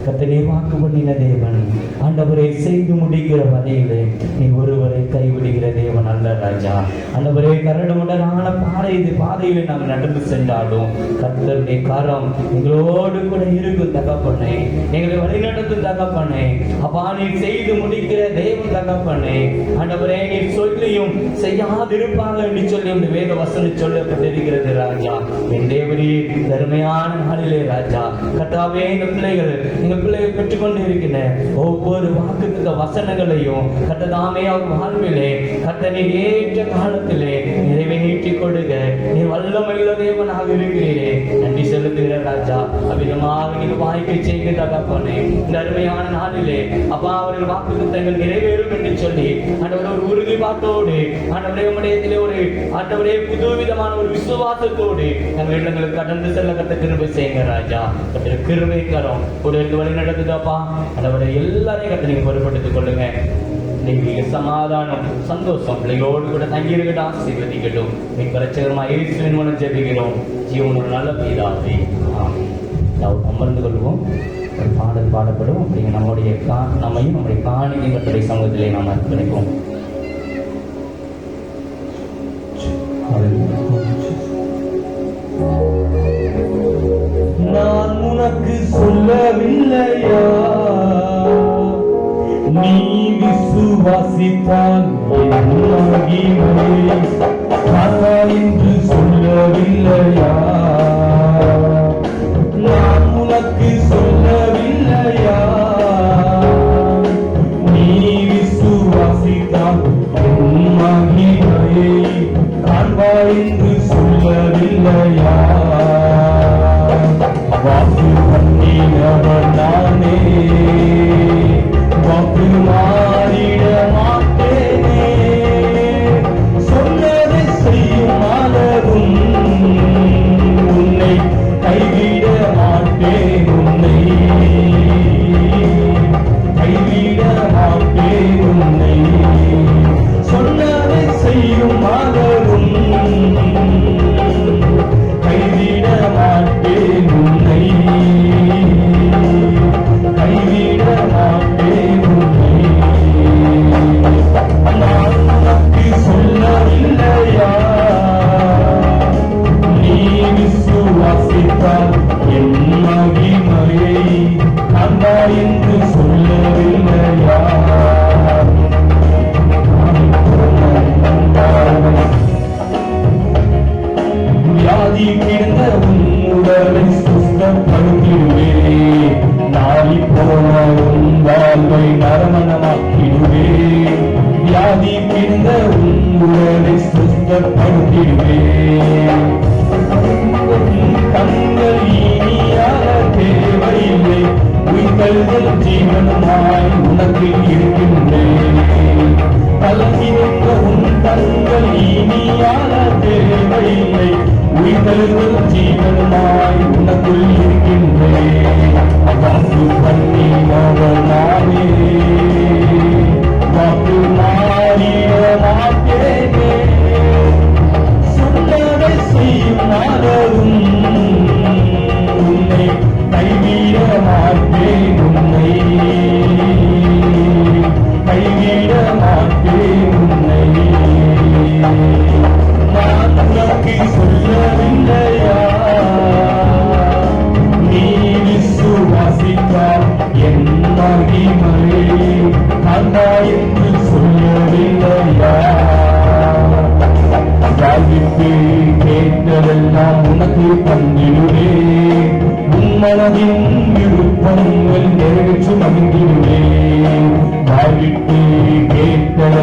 கர்த்தரே வாக்கு பண்ணின தேவன். ஆண்டவரை செய்து முடிக்கிற வரையிலே நீ ஒருவரை கைவிடுகிற தேவன் அல்ல ராஜா. ஆண்டவரே கரடுமுரடான பாதையிலே நாம் நடந்து சென்றாலும் கர்த்தருடைய கரம் எங்களோடு கூட இருக்கும் தகப்பனே. எங்களை வழிநடத்தும் தகப்பனே. அப்பா நீ செய்து முடிக்கிற தேவன் தகப்பனே. ஆண்டவரே நீ சொல்லியும் செய்யாதிருப்பாங்க என்று சொல்லி இந்த வேத வசனம் சொல்லப்பட்டிருக்கிறது ராஜா. என் தேவரே தருமையான நாளிலே ராஜா கர்த்தாவே இந்த பிள்ளைகள் எங்கள் பிள்ளைகள் பெற்றுக்கொண்டு இருக்கின்ற ஒவ்வொரு வாக்குத்த வசனங்களையும் கர்த்ததாமே அவர் வாழ்விலே கர்த்தனை ஏற்ற காலத்திலே நிறைவேற்றி கொடுக்க நீ வல்லமையுள்ள தேவனாக இருக்கிறீரே. நன்றி செலுத்துகிற ராஜா. அவ்விதமாக நீ வாய்க்கை செய்கிற தகப்பனே இந்த அருமையான நாளிலே அப்பா அவர்கள் வாக்குத்தங்கள் நிறைவேறும் என்று சொல்லி ஆண்டவரே ஒரு உறுதிப்பாட்டோடு ஆண்டவரே உம்முடையத்திலே ஒரு ஆண்டவரே புதுவிதமான ஒரு விசுவாசத்தோடு எங்கள் இடங்களுக்கு கடந்து செல்ல கட்ட கிருபை செய்யுங்க ராஜா. கிருபை கரம் உடைய வழி நடத்துதாப்பா. ஆண்டவரே எல்லாரையும் கட்ட நீங்க பொறுப்படுத்திக் கொள்ளுங்க. நீங்க சமாதானம் சந்தோஷம் பிள்ளைகளோடு கூட தங்கியிருக்கட்டும். ஆசீர்வதிக்கட்டும். நீங்க பிரச்சகரமாக இயேசுவின் மூலம் ஜெபிக்கிறோம். ஜீவன் ஒரு நல்ல பிதாவே. அமர்ந்து கொள்வோம். ஒரு பாடல் பாடப்படும். அப்படிங்க நம்முடைய நம்மையும் நம்முடைய காணிக்கை கட்டுரை சமூகத்திலே நாம் அர்ப்பணிப்போம். நான் உனக்கு சொல்லவில்லையா நீ விசுவாசித்தால் என்று சொல்லவில்லையா நான் உனக்கு சொல்லவில்லையா நீ விசுவாசித்தால் மகிமையை காண்பாய் என்று சொல்லவில்லையா வாக்கு பண்ணினவன் நானே வாக்கு மாறிட மாட்டேனே சொன்னதை செய்யும் அளவும் உன்னை கைவிட மாட்டேன் உன்னை கைவிட மாட்டேன் உன்னை சொன்னதை செய்யும் அளவும் கைவிட மாட்டேன் உன்னை கைவிட மாட்டேன் உன்னை நான் உனக்கு சொல்லவில்லையா நீ விசுவாசித்தால் என் மகிமையை காண்பாய் என்று சொல்லவில்லையா வியாதி கிடந்த உன் உடலை சுத்தப்படுத்திடுவே நாளி போன உன் வாழ்வை நரமணமாக்கிடுவே வியாதி கிடந்த உன் உடலை சுத்தப்படுத்திடுவே கண்கள் இனியாக தேவையில்லை உயிர்கள் ஜீவனமாய் உனக்கு இருக்கின்றேன் கலங்கிருந்த உன் கண்கள் இனியான தேவையில்லை உயிர்கள் ஜீவனமாய் உனக்குள் இருக்கின்றேன் வாக்கு பண்ணினவன் நானே வாக்கு மாறிட மாட்டேனே சொன்னதை செய்யும் அளவும் உன்னை கைவிட மாட்டேன் உன்னை கைவிட மாட்டேன் உன்னை நான் உனக்கு சொல்லவில்லையா நீ விசுவாசித்தால் என் மகிமையை காண்பாய் என்று சொல்லவில்லையா வாழ்விற்கு கேட்டதெல்லாம் உனக்கு தந்திடுவே உன் மனதின் விருப்பங்கள் நிறைவேற்றி மகிழ்ந்திடுவே வாழ்விற்கு கேட்டதெல்லாம்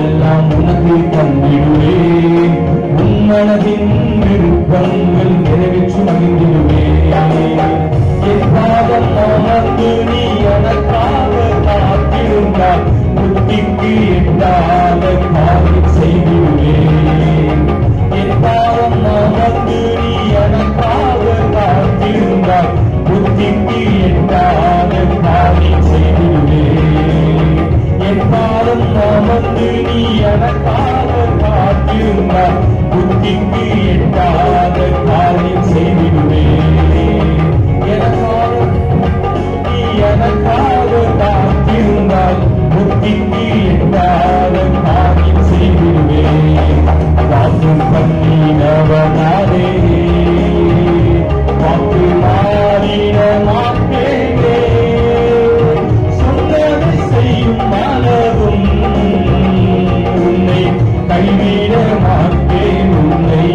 கைவிட மாட்டேன் உன்னை,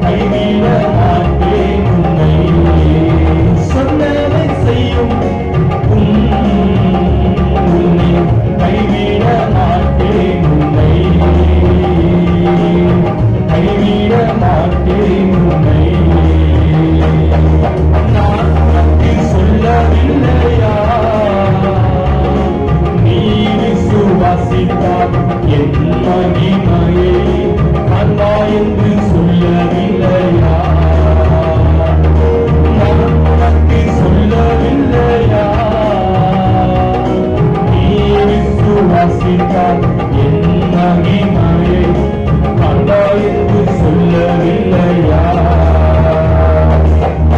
கைவிட மாட்டேன் உன்னை, சொன்னதை செய்யும் உன்னை கைவிட மாட்டேன் உன்னை, கைவிட மாட்டேன் உன்னை. நான் உனக்கு சொல்லவில்லையா, நீ விசுவாசித்தால் என் மகிமையை காண்பாய் என்று சொல்லவில்லையா, நான் உனக்கு சொல்லவில்லையா, நீ விசுவாசித்தால் என் மகிமையை காண்பாய் என்று சொல்லவில்லையா.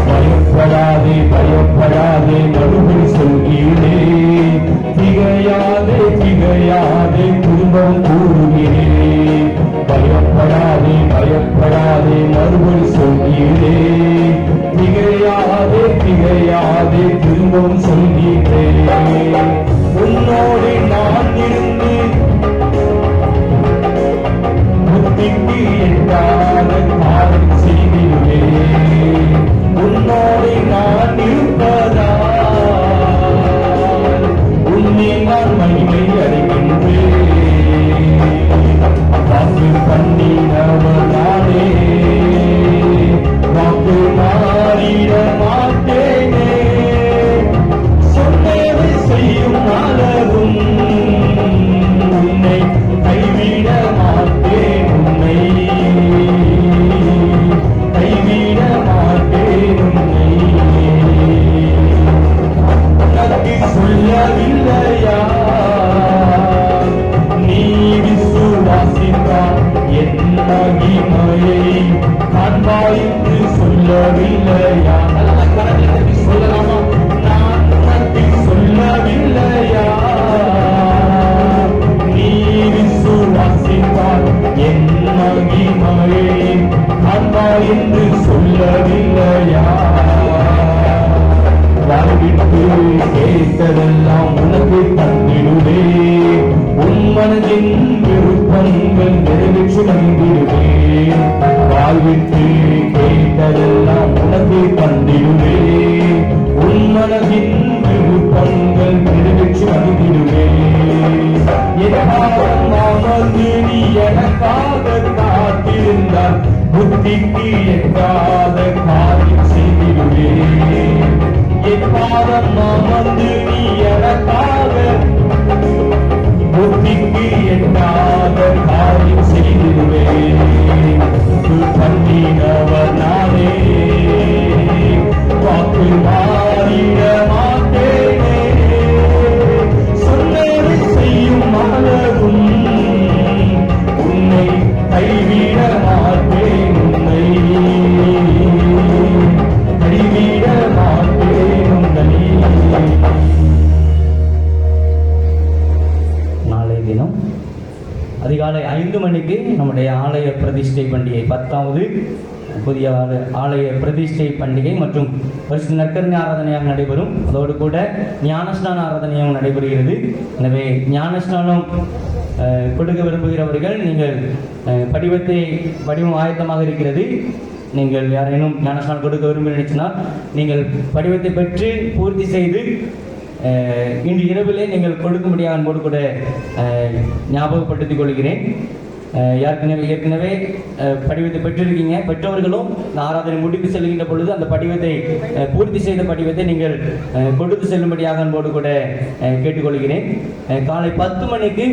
பயப்படாதே பயப்படாதே மறுபடி சொல்கிறேன், திகையாதே திகையாதே திரும்பவும் கூறுகிறேன். பயப்படாதே பயப்படாதே மறுபடி சொல்கிறேன், திகையாதே திகையாதே திரும்பவும் சொல்கிறேன். உன்னோடு நான் இருந்து புத்திக்கு எட்டாத காரியம் செய்திடுவேன். உன்னோடு நான் இருப்பதால் உன்னை நான் மகிமை அடைகின்றேன். வாக்கு பண்ணினவனாலே வாக்கு மாறிட மாட்டேனே, சொன்னதை செய்யும் அளவும் உன்னை கைவிட மாட்டேன் உன்னை, கைவிட மாட்டேன் உன்னை. உனக்கு சொல்லவில்லையா, நீ விசுவாசித்தால் என் மகிமையை காண்பாய் என்று சொல்லவில்லையா. சொல்லலாமா? நான் உனக்கு சொல்லவில்லையா, நீ விசுவாசித்தால் என் மகிமையை காண்பாய் என்று சொல்லவில்லையா. வாழ்விட்டு கேட்டதெல்லாம் உனக்கு தந்திடுவே, உன் மனதின் விருப்பங்கள் நிறைவேற்றி வந்திடுவே. வாழ்விட்டு கேட்டதெல்லாம் உனக்கு தந்திடுவே, உன் மனதின் விருப்பங்கள் நிறைவேற்றி வந்திடுவே. அமர்ந்து நீ எனக்காக காத்திருந்தால் புத்திக்கு எட்டாத காரியம் செய்திடுவே. என் பாதம் அமர்ந்து நீ எனக்காக புத்திக்கு எட்டாத காரியம் செய்திடுவே. பண்ணினவர் நானே, வாக்கு மாறிட மாட்டேனே, சொன்னதை செய்யும் அளவும் உன்னை கைவிட மாட்டேன் உன்னை, கைவிட மாட்டேன் உன்னை. நாளை தினம் அதிகாலை 5 மணிக்கு நம்முடைய ஆலய பிரதிஷ்டை பண்டிகை 10வது புதிய ஆலய பிரதிஷ்டை பண்டிகை மற்றும் பரிசுத்த நற்கருணை ஆராதனையாக நடைபெறும். அதோடு கூட ஞானஸ்நான ஆராதனையாக நடைபெறுகிறது. எனவே ஞானஸ்நானம் கொடுக்க விரும்புகிறவர்கள் நீங்கள் படிவம் ஆயத்தமாக இருக்கிறது. நீங்கள் யாரேனும் ஞானஸ்நானம் கொடுக்க விரும்ப நினைச்சினால் நீங்கள் படிவத்தை பெற்று பூர்த்தி செய்து இன்று இரவிலே நீங்கள் கொடுக்கும்படியாக அன்போடு கூட ஞாபகப்படுத்திக் கொள்கிறேன். ஏற்கனவே படிவத்தை பெற்றிருக்கீங்க. பெற்றவர்களும் ஆராதனை முடித்து செல்கின்ற பொழுது அந்த படிவத்தை பூர்த்தி செய்த படிவத்தை நீங்கள் கொடுத்து செல்லும்படியாக அன்போடு கூட கேட்டுக்கொள்கிறேன். காலை 10 மணிக்கு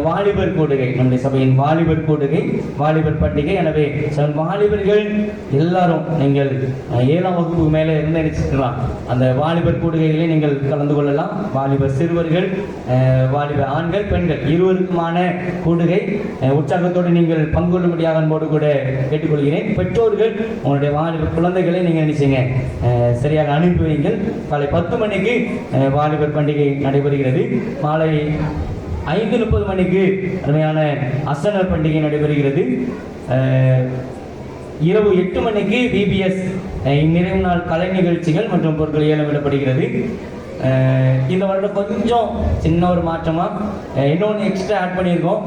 வாலிபர் கூடுகை, நம்முடைய சபையின் வாலிபர் கூடுகை, வாலிபர் பண்டிகை. எனவே வாலிபர்கள் எல்லாரும் நீங்கள் 7ஆம் வகுப்பு மேலே இருந்து நினைச்சிருக்கலாம். அந்த வாலிபர் கூடுகைகளை நீங்கள் கலந்து கொள்ளலாம். வாலிபர் சிறுவர்கள், வாலிபர் ஆண்கள், பெண்கள் இருவருக்குமான கூடுகை. உற்சாகத்தோடு நீங்கள் பங்கு கொள்ளும்படியாக அன்போடு கூட கேட்டுக்கொள்கிறேன். பெற்றோர்கள் உங்களுடைய வாலிபர் குழந்தைகளை நீங்கள் நினைச்சீங்க சரியாக அனுப்பி வைங்கள். காலை 10 மணிக்கு வாலிபர் பண்டிகை நடைபெறுகிறது. மாலை 5:30 மணிக்கு அருமையான அசனர் பண்டிகை நடைபெறுகிறது. இரவு 8 மணிக்கு VBS நிறைவு நாள் கலை நிகழ்ச்சிகள் மற்றும் பொருட்கள் ஏலமிடப்படுகிறது. இந்த வருடம் கொஞ்சம் சின்ன ஒரு மாற்றமாக இன்னொன்று எக்ஸ்ட்ரா ஆட் பண்ணியிருக்கோம்.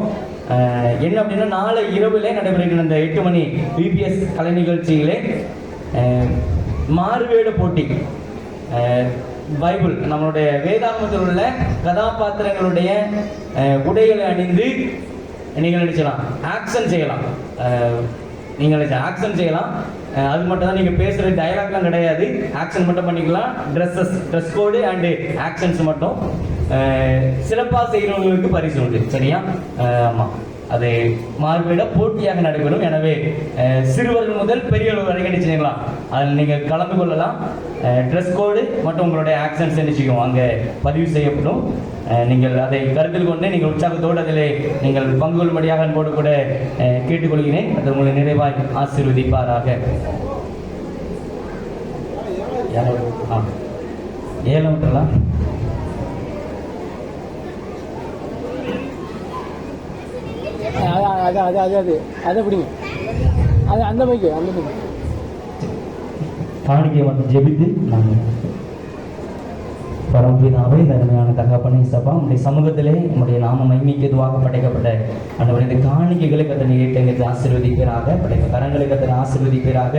என்ன அப்படின்னா, நாளை இரவிலே நடைபெறுகிற இந்த 8 மணி பிபிஎஸ் கலை நிகழ்ச்சியிலே மாறுவேட போட்டி, பைபிள் நம்மளுடைய வேதாகமத்தில் உள்ள கதாபாத்திரங்களுடைய உடைகளை அணிந்து நீங்கள் நினைச்சலாம் ஆக்ஷன் செய்யலாம். நீங்கள் ஆக்ஷன் செய்யலாம். அது மட்டும் தான், நீங்கள் பேசுகிற டயலாக்லாம் கிடையாது, ஆக்ஷன் மட்டும் பண்ணிக்கலாம். ட்ரெஸ் கோடு அண்டு ஆக்ஷன்ஸ் மட்டும். சிறப்பாக செய்கிறவங்களுக்கு பரிசு உண்டு, சரியா? ஆமாம், அது மாறுவேட போட்டியாக நடைபெறும். எனவே சிறுவர்கள் முதல் பெரியவர்கள் வரைக்கும் நினைச்சுக்கலாம், அதில் நீங்கள் கலந்து கொள்ளலாம். ட்ரெஸ் கோடு மற்றும் உங்களுடைய ஆக்ஷன்ஸ் நிச்சயம் அங்கே பதிவு செய்யப்படும். நீங்கள் அதை கருத்தில் கொண்டு நீங்கள் உற்சாகத்தோடு அதில் நீங்கள் பங்கு கொள்ளும்படியாக அன்போடு கூட கேட்டுக்கொள்கிறேன். அது உங்களை நிறைவாய் ஆசீர்வதிப்பாராக. ஏலம் விட்டுலாம். அதை பிடிங்க. அந்த பைக்கு காணிக்கை வந்து ஜெபித்து நாங்கள் பரம்பிதாவே, தன்மையான தகப்பனை சபா உடைய சமூகத்திலே உடைய நாம மகிமைக்கு எதுவாக படைக்கப்பட்ட அந்த இந்த காணிக்கைகளை கத்தனை ஏற்றங்களை ஆசீர்வதிப்பீராக, படைத்த கரங்களை கத்தனை ஆசீர்வதிப்பீராக.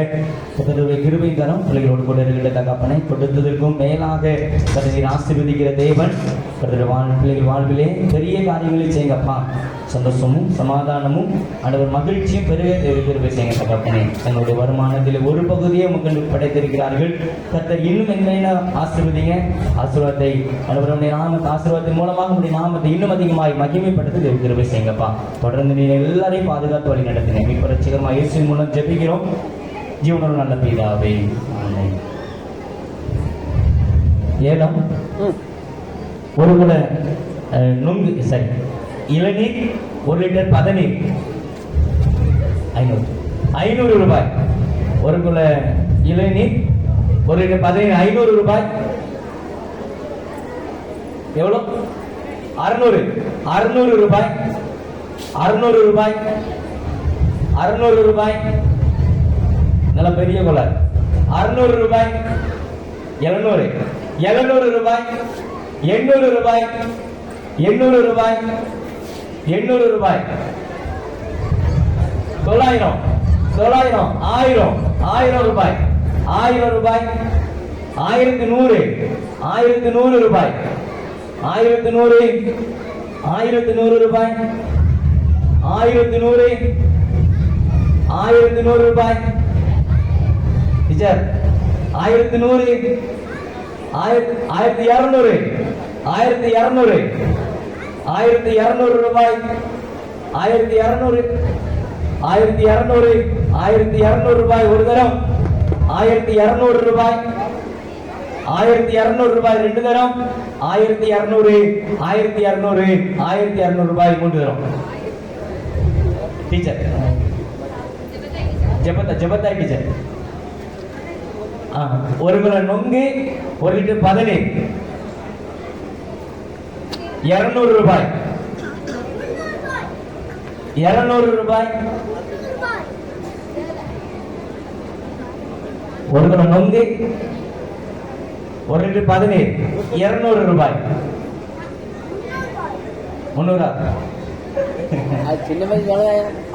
கத்தனுடைய கிருபை கரம் பிள்ளைகளோடு கூட இருக்கிற தகப்பனை கொடுத்ததற்கும் மேலாக கத்தனை ஆசீர்வதிக்கிற தேவன் பிள்ளைகள் வாழ்விலே பெரிய காரியங்களை செய்யுங்கப்பா. சந்தோஷமும் சமாதானமும் ஆண்டவர் மகிழ்ச்சியும் பெருக கிருபை செய்யுங்க தகப்பனே. தங்களுடைய வருமானத்தில் ஒரு பகுதியை மக்கள் படைத்திருக்கிறார்கள். கர்த்தர் இன்னும் என்ன ஆசீர்வதிங்க. ஆசீர்வாதத்தை ஆண்டவருடைய நாமத்தை ஆசீர்வாதத்தின் மூலமாக உடைய நாமத்தை இன்னும் அதிகமாக மகிமைப்படுத்தி கிருபை செய்யுங்கப்பா. தொடர்ந்து நீ எல்லாரையும் பாதுகாத்து வழி நடத்தினேன். மீட்பு ரட்சகரமாக இயேசுவின் மூலம் ஜெபிக்கிறோம் ஜீவனோடு நல்ல பிதாவே, ஆமென். ஏலம் ஒரு குல நுங்கு, சரி, இளநீர் 1 லிட்டர் பதநீர் 500 ரூபாய். ஒரு குல இளநீர் 1 லிட்டர் பதநீர் 500 ரூபாய். எவ்வளோ? 600 ரூபாய். 600 ரூபாய். 600 ரூபாய். நல்ல பெரிய குல 600 ரூபாய். 700 ரூபாய். 800 ரூபாய். 800 ரூபாய். 800 ரூபாய். 900 1000 1000 ரூபாய். 1000 ரூபாய். 1100 1100 ரூபாய். 1100 1100 ரூபாய். 1100 1100 ரூபாய். டீச்சர் 1100 1200 1200 1200 ரூபாய். 1200 1200 1200 ரூபாய் ஒரு தரம். 1200 ரூபாய். 1200 ரூபாய் 2 தரம். 1200 1200 1200 ரூபாய் 3 தரம். Teacher Jebathai teacher. ஒரு கிலோ நொங்கு 1 லிட்டர் பதநீர் 200 ரூபாய். 200 ரூபாய். ஒரு கிலோ நொங்கு 1 லிட்டர் பதநீர் 200 ரூபாய். 300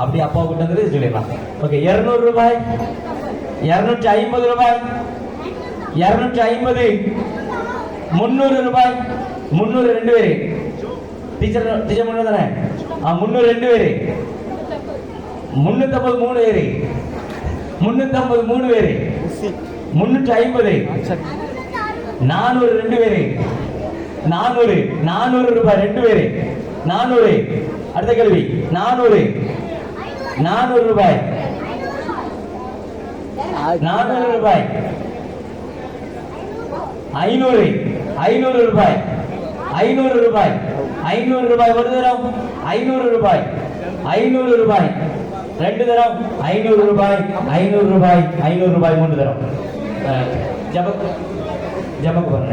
அப்படி அப்பா கிட்ட சொல்லிடலாம். ஓகே, 200 ரூபாய். 250 ரூபாய். 250 300 ரூபாய். 300 2 பேரு. டீச்சர் 300 தானே? 300 2 பேரு. 350 3 பேரு. 350 3 பேரு. 350 400 2 பேரு. 400 400 ரூபாய் 2 பேரு. 400. அடுத்த கேள்வி 400 400 ரூபாய். 400 ரூபாய். 500 500 ரூபாய். 500 ரூபாய். 500 ரூபாய் ஒரு தரம். 500 ரூபாய். 500 ரூபாய் 2 தரம். 500 ரூபாய். 500 ரூபாய். 500 ரூபாய் 3 தரம். ஜபக்கு பண்ண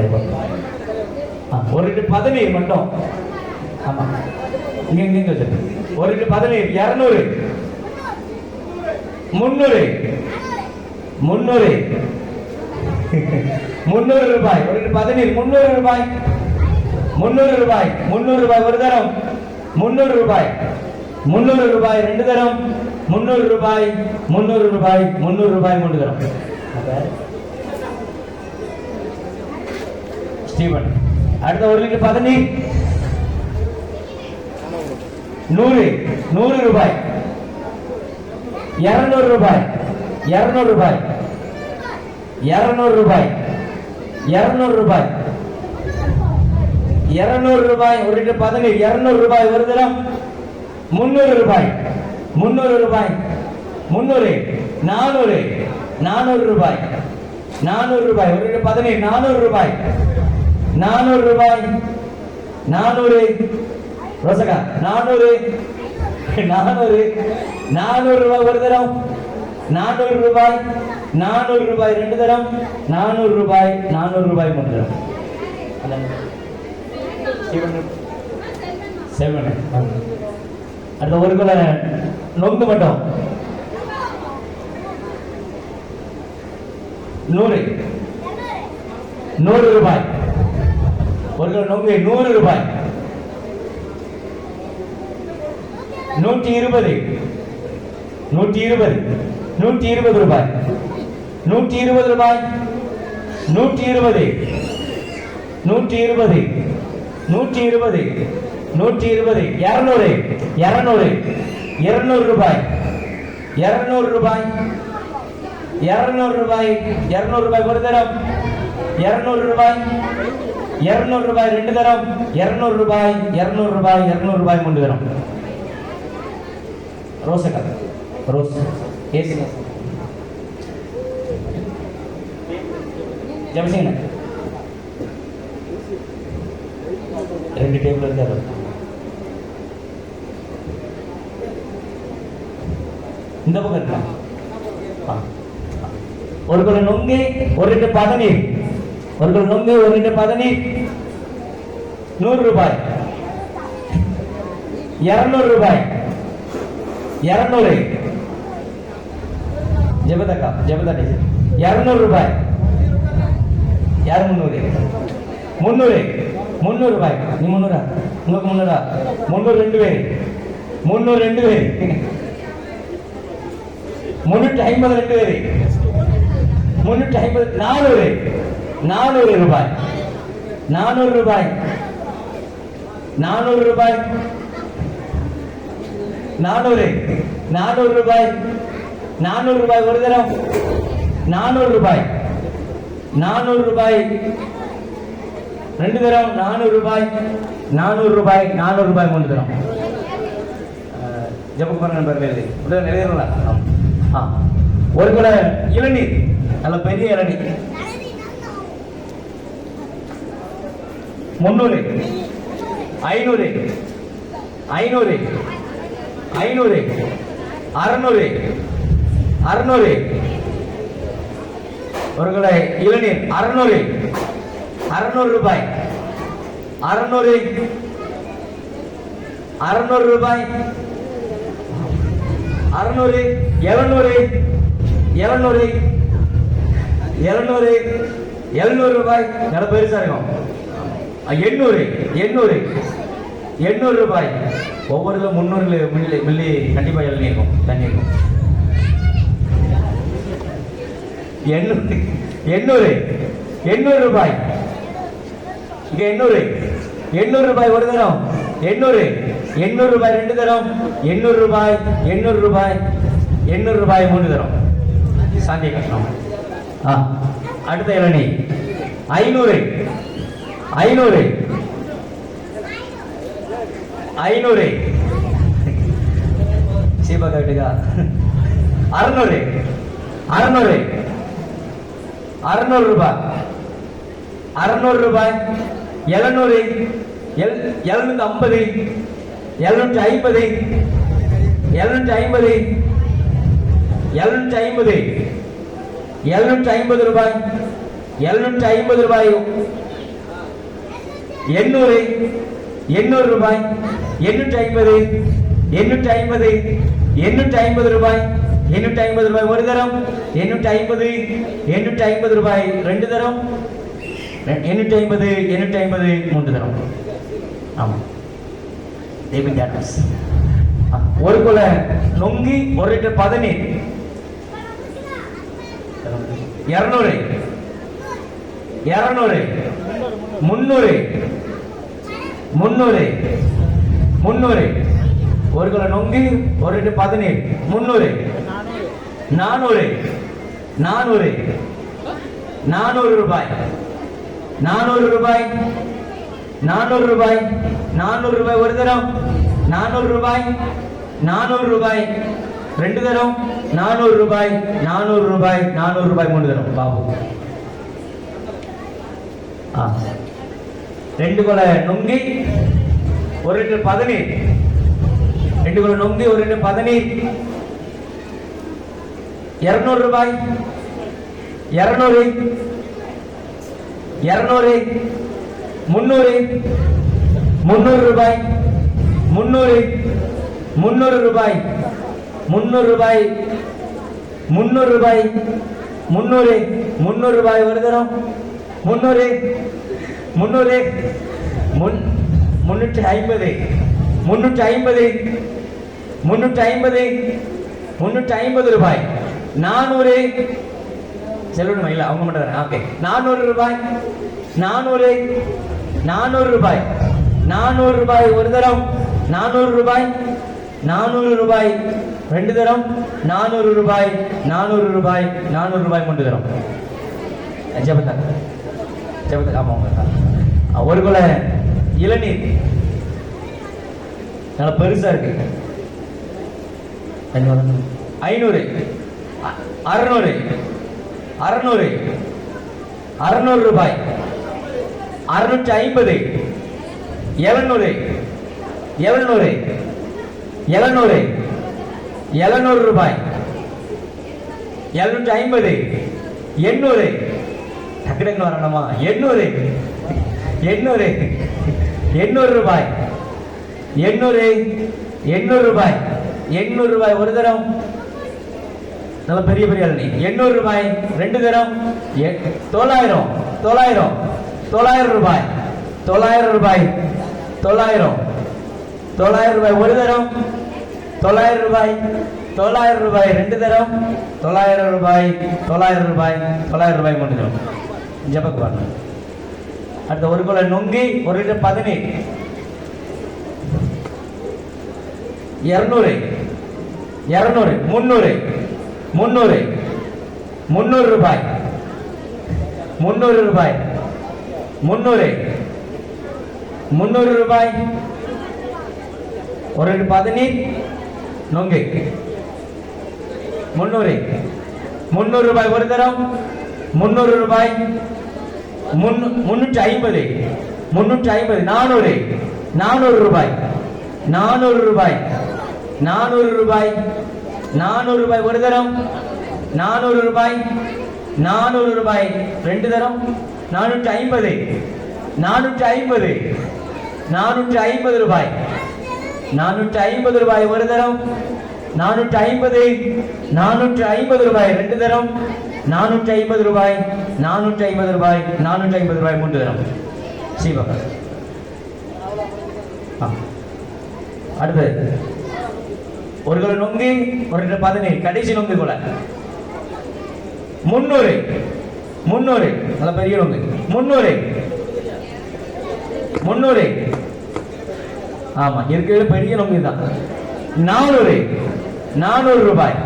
1 லிட்டர் பதநீர் மட்டும். ஆமா, இங்க வச்சிருக்கு. 1 லிட்டர் பதநீர் 200 300 300 300 ரூபாய். ஒரு பதநீர் 300 ரூபாய். 300 ரூபாய். 300 ரூபாய் ஒரு தரம். 300 ரூபாய். 300 ரூபாய் ரெண்டு தரம். 300 ரூபாய். 300 ரூபாய். 300 ரூபாய் மூன்று தரம். ஸ்டீவன். அடுத்த 1 லிட்டர் பதநீர் 100 ரூபாய். 200 ரூபாய். 200 ரூபாய். 200 ரூபாய். 200 ரூபாய். 200 ரூபாய். ஒரு லிட்டர் பதநீர் 200 ரூபாய் ஒரு தரம். 300 ரூபாய். 300 ரூபாய். 300. 400. 400 ரூபாய். 400 ரூபாய். ஒரு லிட்டர் பதநீர் 400 ரூபாய். 400 ரூபாய். 400. ரோசகா 400. 400. 400 ரூபாய் ஒரு தரம். 400 ரூபாய். 400 ரூபாய் ரெண்டு தரம். 400 ரூபாய். 400 ரூபாய் மூன்று தரம். 7. அடுத்த ஒரு கிலோ நொங்கு மட்டும் 100. 100 ரூபாய். ஒரு கிலோ நொங்கு 100 ரூபாய். 120. 120. 120 ரூபாய். 120 ரூபாய். 120. 120. 120. 120. 200. 200. 200 ரூபாய். 200 ரூபாய். 200 ரூபாய். 200 ரூபாய் ஒரு தரம். 200 ரூபாய். 200 ரூபாய் ரெண்டு தரம். 200 ரூபாய். 200 ரூபாய். 200 ரூபாய் மூன்று தரம். ரோசகா ரோஸ் ஏசி ஜெபசிங்க 2 டேபிள் இருக்காரு. இந்த பக்கம் இருக்கலாம். ஒரு கிலோ நொங்கு ஒரு லிட்டர் பதநீர். ஒரு கிலோ நொங்கு ஒரு லிட்டர் பதநீர் 100 ரூபாய். 200 ரூபாய். 200. ஜெபதக்கா ஜெபதா 200 ரூபாய். யார் 300? 300. 300 ரூபாய். நீ 300? உங்களுக்கு 300? 300 ரெண்டு பேர். 300 ரெண்டு பேர். 350 ரெண்டு பேர். 350. 400. 400 ரூபாய். 400 ரூபாய். 400 ரூபாய். 400. 400 ரூபாய். 400 ரூபாய் ஒரு தரம். 400 ரூபாய். 400 ரூபாய் ரெண்டு தரம். 400 ரூபாய். 400 ரூபாய். 400 ரூபாய் மூன்று தரம். ஜெபகுமார் நண்பர்களே உடனே நிறைவேறலாம். ஒரு கிலோ இளநீர் நல்ல பெரிய இளநீர் 300. 500. 500. 500. 600. 600. ஒரு கிலோ இளநீர் 600. 600 ரூபாய். 600. 600 ரூபாய். 600. 700. 700. 700. 700 ரூபாய். நல்ல பெருசா இருக்கும். 800. 800. 800 ரூபாய். ஒவ்வொரு 300 மில்லி கண்டிப்பா இளநீர் இருக்கும், தண்ணி இருக்கும். 800. 800. 800 ரூபாய். இங்க 800. 800 ரூபாய் ஒரு தரம். 800. 800 ரூபாய் ரெண்டு தரம். 800 ரூபாய். 800 ரூபாய். 800 ரூபாய் மூன்று தரம். சாந்திய கஷ்டம். அடுத்த இளநீ 500. 500. 500. சீபா கட்டுக்கா 600. 600. 600 ரூபாய். 600 ரூபாய். 700. 750. 750. 750. 750. 750 ரூபாய். 750 ரூபாய். 800. 800 ரூபாய். 850. 850. 850 ரூபாய். 850 ரூபாய் ஒரு தரம், 850, 850 ரூபாய் ரெண்டு தரம், 850, 850 மூன்று தரம். ஆமா, ஒரு குல நொங்கி 1 லிட்டர் 17, 200, 200, 300, 300, 300. ஒரு கிலோ நொங்கி 1 லிட்டர் 17, 300, 400, 400, 400 ரூபாய், 400 ரூபாய், 400 ரூபாய், 400 ரூபாய் ஒரு தரம், 400 ரூபாய், 400 ரூபாய் ரெண்டு தரம், 400 ரூபாய், 400 ரூபாய், 400 ரூபாய் மூணு தரம். பாபு 2 குல நொங்கி 1 லிட்டர் 17, 2 குல நொங்கி 1 லிட்டர் 17, 200 ரூபாய், 200, 200, 300, 300 ரூபாய், 300, 300 ரூபாய், 300 ரூபாய், 300 ரூபாய், 300, 300 ரூபாய் ஒரு தரம், 300, 300, 350, 350, 350, 350 ரூபாய், 400. செல்வன் இல்ல, அவங்க மட்டும். ஓகே, 400 ரூபாய், 400, 400 ரூபாய், 400 ரூபாய் ஒரு தரம், 400 ரூபாய், 400 ரூபாய் ரெண்டு தரம், 400 ரூபாய், 400 ரூபாய், 400 ரூபாய் மூன்று தரம். ஜபத்தா ஜபத்தா. ஆமா, ஒரு குல இளநீர் நல்லா பெருசா இருக்கு, 500, 600, 600, 600 ரூபாய், 650, 700, 700, 700, 700 ரூபாய், 750, 800. டக்குனு வரணுமா? 800, 800, 800 ரூபாய், 800, 800 ரூபாய், 800 ரூபாய் ஒரு தரம், நல்ல பெரிய பெரிய அள்ளி. 800 ரூபாய் ரெண்டு தரம், 900, 900, 900 ரூபாய், 900 ரூபாய், 900, 900 ரூபாய் ஒரு தரம், 900 ரூபாய், 900 ரூபாய் ரெண்டு தரம், 900 ரூபாய், 900 ரூபாய், 900 ரூபாய் மூணு தரம். ஜபக்கு வரணும். அடுத்த ஒரு குல நொங்கி 1 லிட்டர் 17, 200, 200, 300, 300, 300 ரூபாய், 300 ரூபாய், 300, 300 ரூபாய், 1 லிட்டர் 17 நொங்கி 300, 300 ரூபாய் ஒரு தரம், 300 ரூபாய், 350, 350, 400, 400 ரூபாய், 400 ரூபாய், 400 ரூபாய், 400 ரூபாய் ஒரு தரம், 400 ரூபாய், 400 ரூபாய் ரெண்டு தரம், 450, 450, 450 ரூபாய், 450 ரூபாய் ஒரு தரம், 450, 450 ரூபாய் ரெண்டு தரம், 450 ரூபாய், 450 ரூபாய், 450 ரூபாய் மூன்று தரம். சீவகா. அடுத்து ஒரு கிலோ நொங்கி 1 லிட்டர் 17, கடைசி நொங்கு கூட 300, 300, நல்ல பெரிய நொங்கு 300, 300. ஆமா, இருக்கிறது பெரிய நொங்கு தான். 400, 400 ரூபாய்,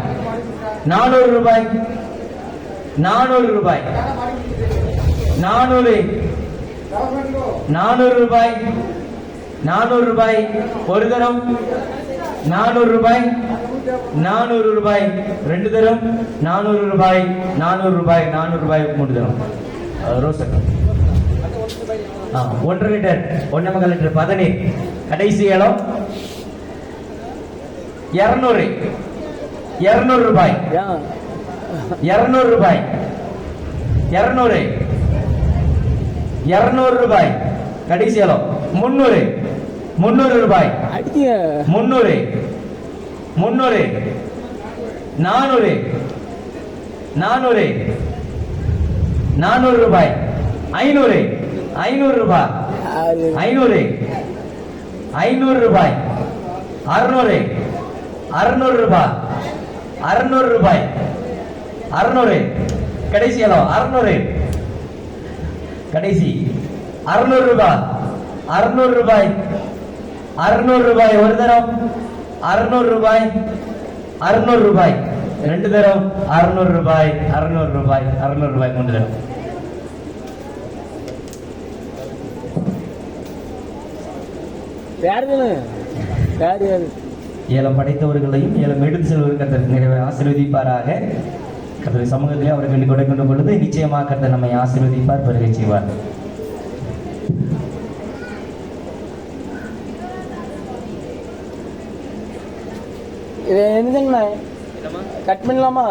400 ரூபாய், 400 ரூபாய், 400, 400 ரூபாய், 400 ரூபாய் ஒரு தரம், 400 ரூபாய், 400 ரூபாய் ரெண்டு தரம், 400 ரூபாய், 400 ரூபாய், 400 ரூபாய் மூன்று தரம். ரோசக்கம் 1 லிட்டர் 1.25 லிட்டர் 17, கடைசி ஏலம் 200, 200 ரூபாய், 200 ரூபாய், 200, 200 ரூபாய், கடைசி ஏலம் 300, 300 ரூபாய், 300, 300, 400 400 400 ரூபாய் 500 500 ரூபாய் 500 500 ரூபாய் 600 600 ரூபாய் 600 ரூபாய் 600 கடைசி அளவு 600 கடைசி 600 ரூபாய் 600 ரூபாய் 600 ரூபாய் ஒரு தரம் 600 ரூபாய் 600 ரூபாய் ரெண்டு தரம் 600 ரூபாய் 600 ரூபாய் 600 ரூபாய் மூன்று தரம். ஏலம் படைத்தவர்களையும் ஏலம் எடுத்து செல்வர்கள் கர்த்தர் நிறைவே ஆசீர்வதிப்பாராக. கர்த்தர் சமூகத்திலே அவர்கள் கொடுக்கின்ற பொழுது நிச்சயமாக கர்த்தர் நம்மை ஆசீர்வதிப்பார், வருகை செய்வார். இது என்னதுங்கண்ணா கட் பண்ணலாமா?